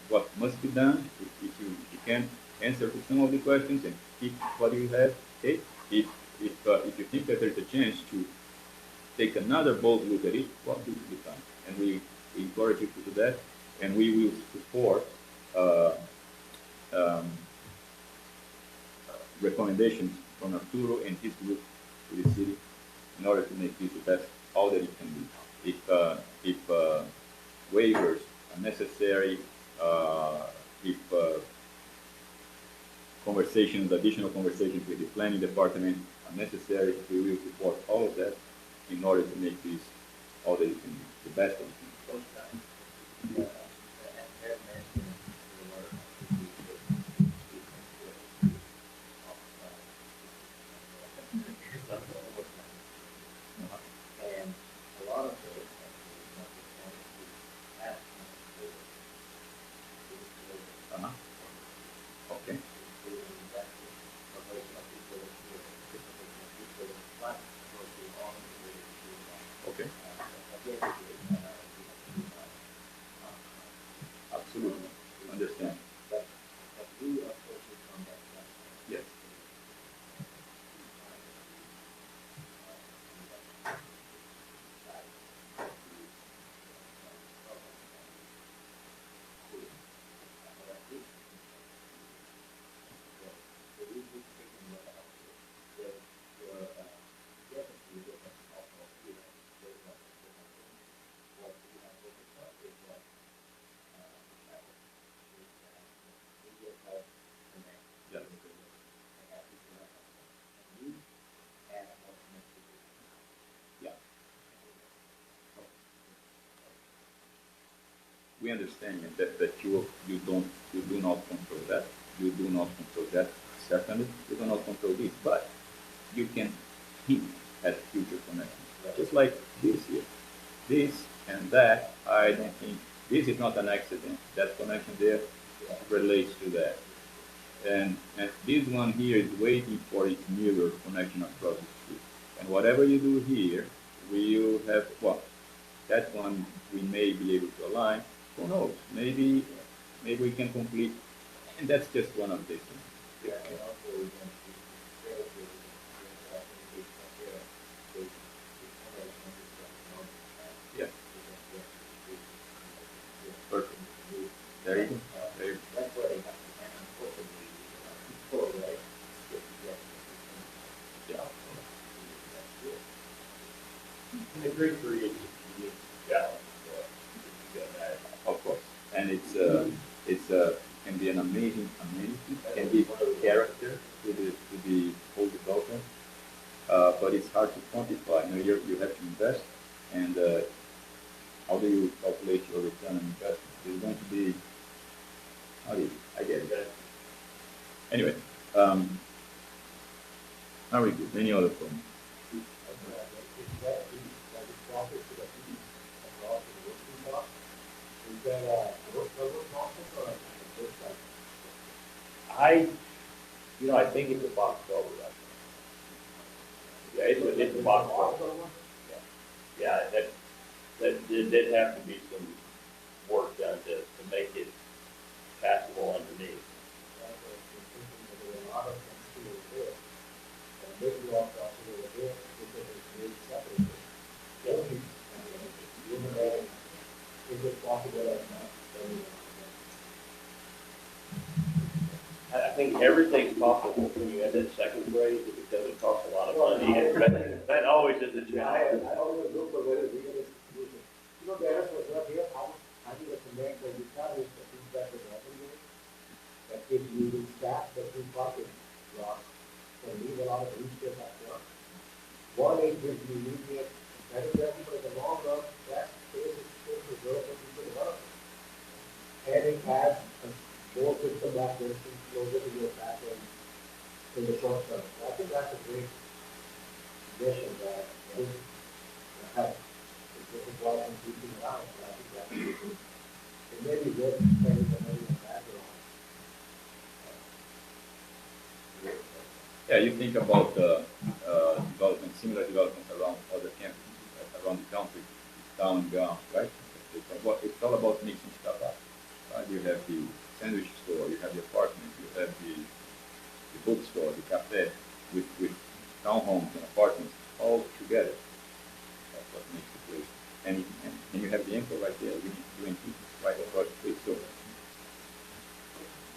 what must be done, if you can answer to some of the questions and keep what you have, okay? If you think that there's a chance to take another bold look at it, well, this is the time. And we encourage you to do that, and we will support recommendations from Arturo and his group to the city in order to make this the best, all that it can be. If waivers are necessary, if additional conversations with the planning department are necessary, we will support all of that in order to make this all that it can be, the best that it can be. And a lot of those, Okay. Okay. Absolutely. Understand. Yes. Yes. Yeah. We understand that you do not control that. You do not control that. Certainly, you do not control this, but you can hint at future connections. Just like this here. This and that, I don't think, this is not an accident. That connection there relates to that. And this one here is waiting for its mirror connection across the street. And whatever you do here, we'll have, well, that one we may be able to align. Who knows? Maybe we can complete, and that's just one of these things. Yeah, and also we're going to Yeah. Perfect. There you go. There you go. That's what they have to handle, unfortunately, correlate with the Yeah. And the great creative unique challenge for us to get that. Of course. And it's can be an amazing amenity, can be character to the whole development. But it's hard to quantify. You know, you have to invest, and how do you calculate your return on investment? It's going to be, I get it. Anyway, are we good? Any other comments? I think it's a box culvert. Yeah, it's a box culvert. Yeah, that did have to be work done to make it passable underneath. There were a lot of things to do there. And maybe walk out to the there, because it's very separate. Even though, is it possible or not? I think everything's possible when you add that second grade, it doesn't cost a lot of money, and that always is a challenge. I always look for where the biggest solution. You know, the answer was right here, how do you connect the utilities that things that will happen here? That if you staff the two parking lots, can leave a lot of research up there. One is if you need it, that is there, but in the long run, that space is still reserved for people development. And it adds a more system back there, closer to your back end in the short term. I think that's a great vision that is have. This is why I'm keeping around, but I think that's it may be good to spend the money in background. Yeah, you think about development, similar developments around other campuses, around the country, town and ground, right? It's all about mixing stuff up. You have the sandwich store, you have the apartment, you have the bookstore, the cafe, with townhomes and apartments all together. That's what makes the place. And you have the anchor right there, UNT, right across the street. So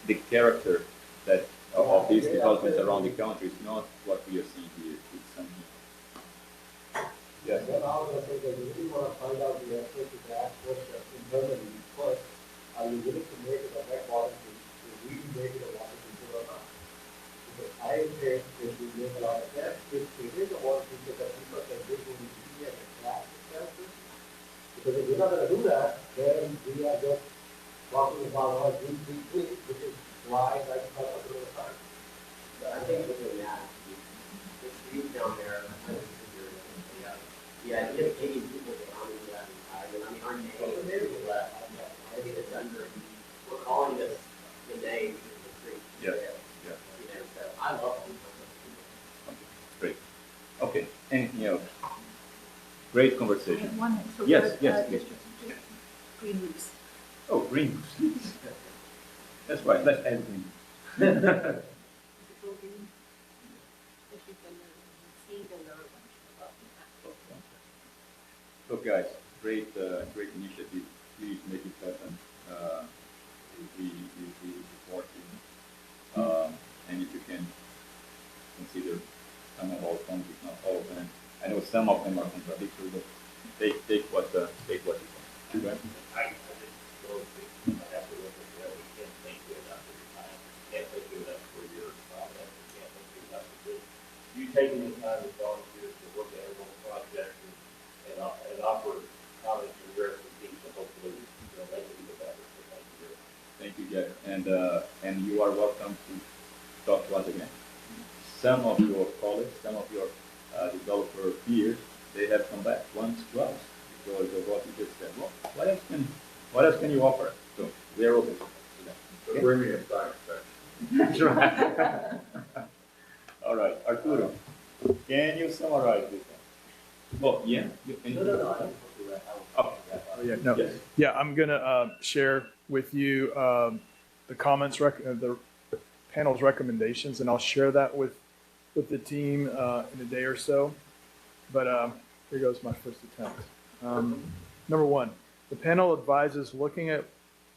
the character that of these developments around the country is not what we are seeing here. It's something. Yes. Then I was going to say that if you want to find out the answer to that question internally first, are you willing to make it a red bottom to really make it a water feature or not? Because I think if we make a lot of sense, if it is a water feature that people can do in the and attract themselves, because if we're not going to do that, then we are just talking about our green, which is why I talk about it all the time. I think within that, the street down there, the idea of taking people down into that environment, I mean, our name is left. I think it's under, we're calling this the name of the street. Yeah. Yeah. You know, so I love it. Okay, great. Okay, anything else? Great conversation. One extra Yes, word, yes, just yes. green roofs. Oh, green roofs. That's right, let's add green. Is it all green? Especially the lower one, see the lower one above the So guys, great initiative. Please make it happen. We support you. And if you can consider some of our funds, if not all of them. I know some of them are contradictory, but take what you want. Right? I just go to, I have to look at that, we can't thank you enough for your time, can't thank you enough for your comments, we can't thank you enough for this. You taking the time to volunteer to look at our little project and offer comments and your expertise, and hopefully, make it even better, so thank you. Thank you, Jeff. And you are welcome to talk to us again. Some of your colleagues, some of your developer peers, they have come back once, twice, because of what you just said. Well, what else can you offer? So we're open to that. So bring me a science section. That's right. All right, Arturo, can you summarize this one? Well, yeah. No. Oh, Yeah, no. yes. Yeah, I'm gonna share with you the comments, the panel's recommendations, and I'll share that with the team in a day or so. But here goes my first attempt. Number one, the panel advises looking at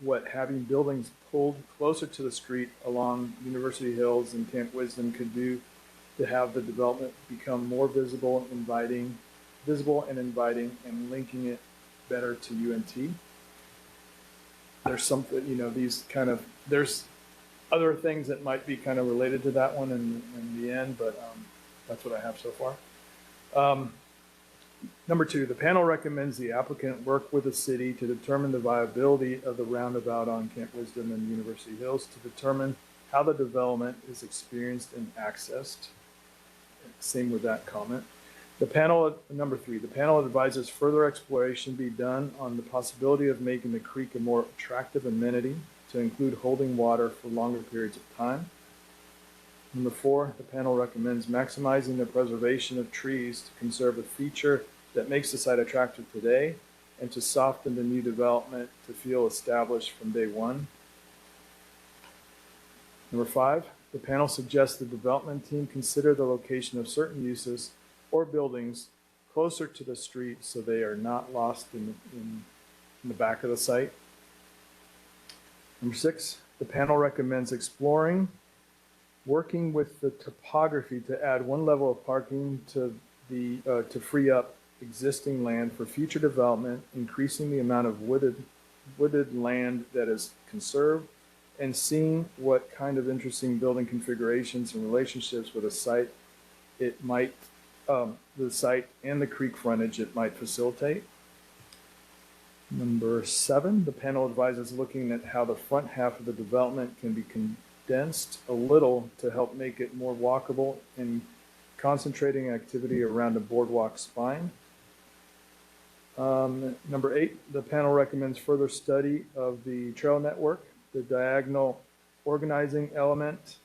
what having buildings pulled closer to the street along University Hills and Camp Wisdom could do to have the development become more visible and inviting, and linking it better to UNT. There's something, there's other things that might be kind of related to that one in the end, but that's what I have so far. Number two, the panel recommends the applicant work with the city to determine the viability of the roundabout on Camp Wisdom and University Hills to determine how the development is experienced and accessed. Same with that comment. Number three, the panel advises further exploration be done on the possibility of making the creek a more attractive amenity to include holding water for longer periods of time. Number four, the panel recommends maximizing the preservation of trees to conserve a feature that makes the site attractive today and to soften the new development to feel established from day one. Number 5, the panel suggests the development team consider the location of certain uses or buildings closer to the street so they are not lost in the back of the site. Number 6, the panel recommends exploring, working with the topography to add one level of parking to free up existing land for future development, increasing the amount of wooded land that is conserved, and seeing what kind of interesting building configurations and relationships with a site the site and the creek frontage it might facilitate. Number 7, the panel advises looking at how the front half of the development can be condensed a little to help make it more walkable and concentrating activity around a boardwalk spine. Number 8, the panel recommends further study of the trail network, the diagonal organizing element,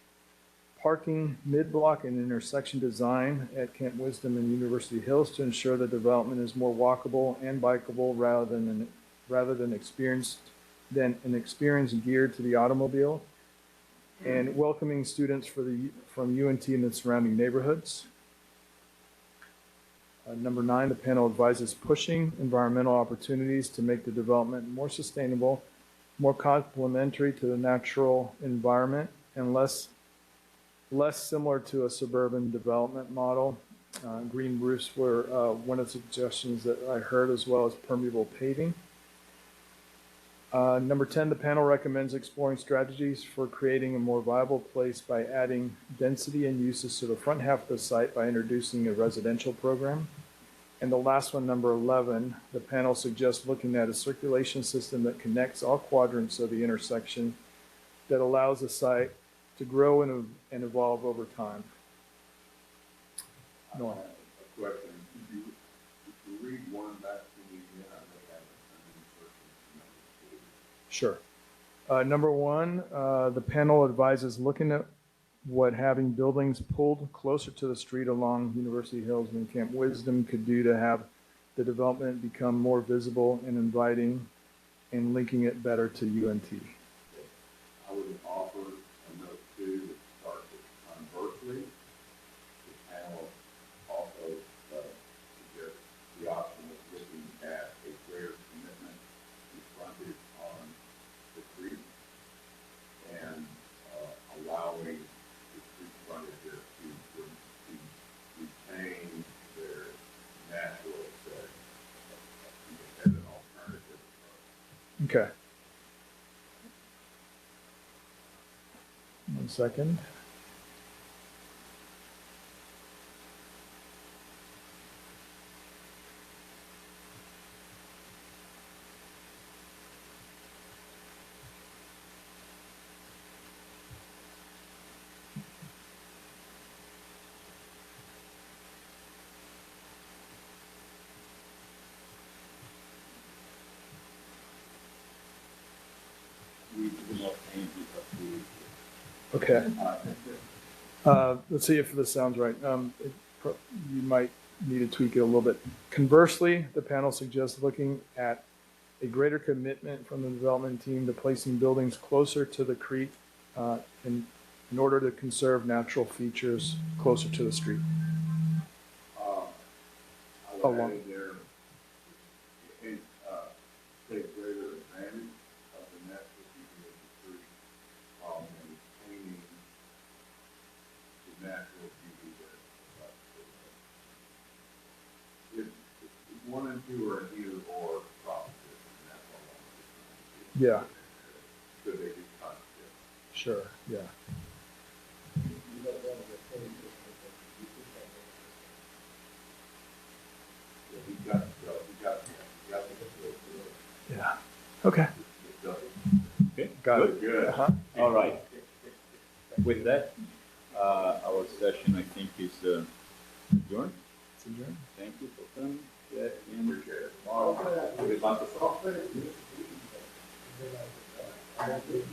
parking, mid-block, and intersection design at Camp Wisdom and University Hills to ensure the development is more walkable and bikeable rather than an experience geared to the automobile, and welcoming students from UNT and the surrounding neighborhoods. Number 9, the panel advises pushing environmental opportunities to make the development more sustainable, more complementary to the natural environment, and less similar to a suburban development model. Green roofs were one of the suggestions that I heard, as well as permeable paving. Number 10, the panel recommends exploring strategies for creating a more viable place by adding density and uses to the front half of the site by introducing a residential program. And the last one, number 11, the panel suggests looking at a circulation system that connects all quadrants of the intersection that allows the site to grow and evolve over time. I have a question. If you read one back to me, I may have an insertion. Sure. Number 1, the panel advises looking at what having buildings pulled closer to the street along University Hills and Camp Wisdom could do to have the development become more visible and inviting and linking it better to UNT. I would offer a note 2 that starts with conversely. The panel also suggests the option of looking at a greater commitment to frontage on the creek and allowing the creek frontages to retain their natural setting as an alternative. Okay. 1 second. We do not change it up to Okay. Let's see if this sounds right. You might need to tweak it a little bit. Conversely, the panel suggests looking at a greater commitment from the development team to placing buildings closer to the creek in order to conserve natural features closer to the street. I would add in there, take greater advantage of the natural beauty of the creek while maintaining the natural beauty that if 1 and 2 are either or proposition, that's all I'm saying. Yeah, So they get contradict. sure. Yeah. You don't want to retain this, but you could have it. Yeah, we got the Yeah. Okay. Okay, Got good. it. Good. Uh-huh. All right. With that, our session, I think, is adjourned. It's adjourned. Thank you for coming. Yeah, and Appreciate it. tomorrow, we'll be back to talk. I'll put it in the meeting, but then I would,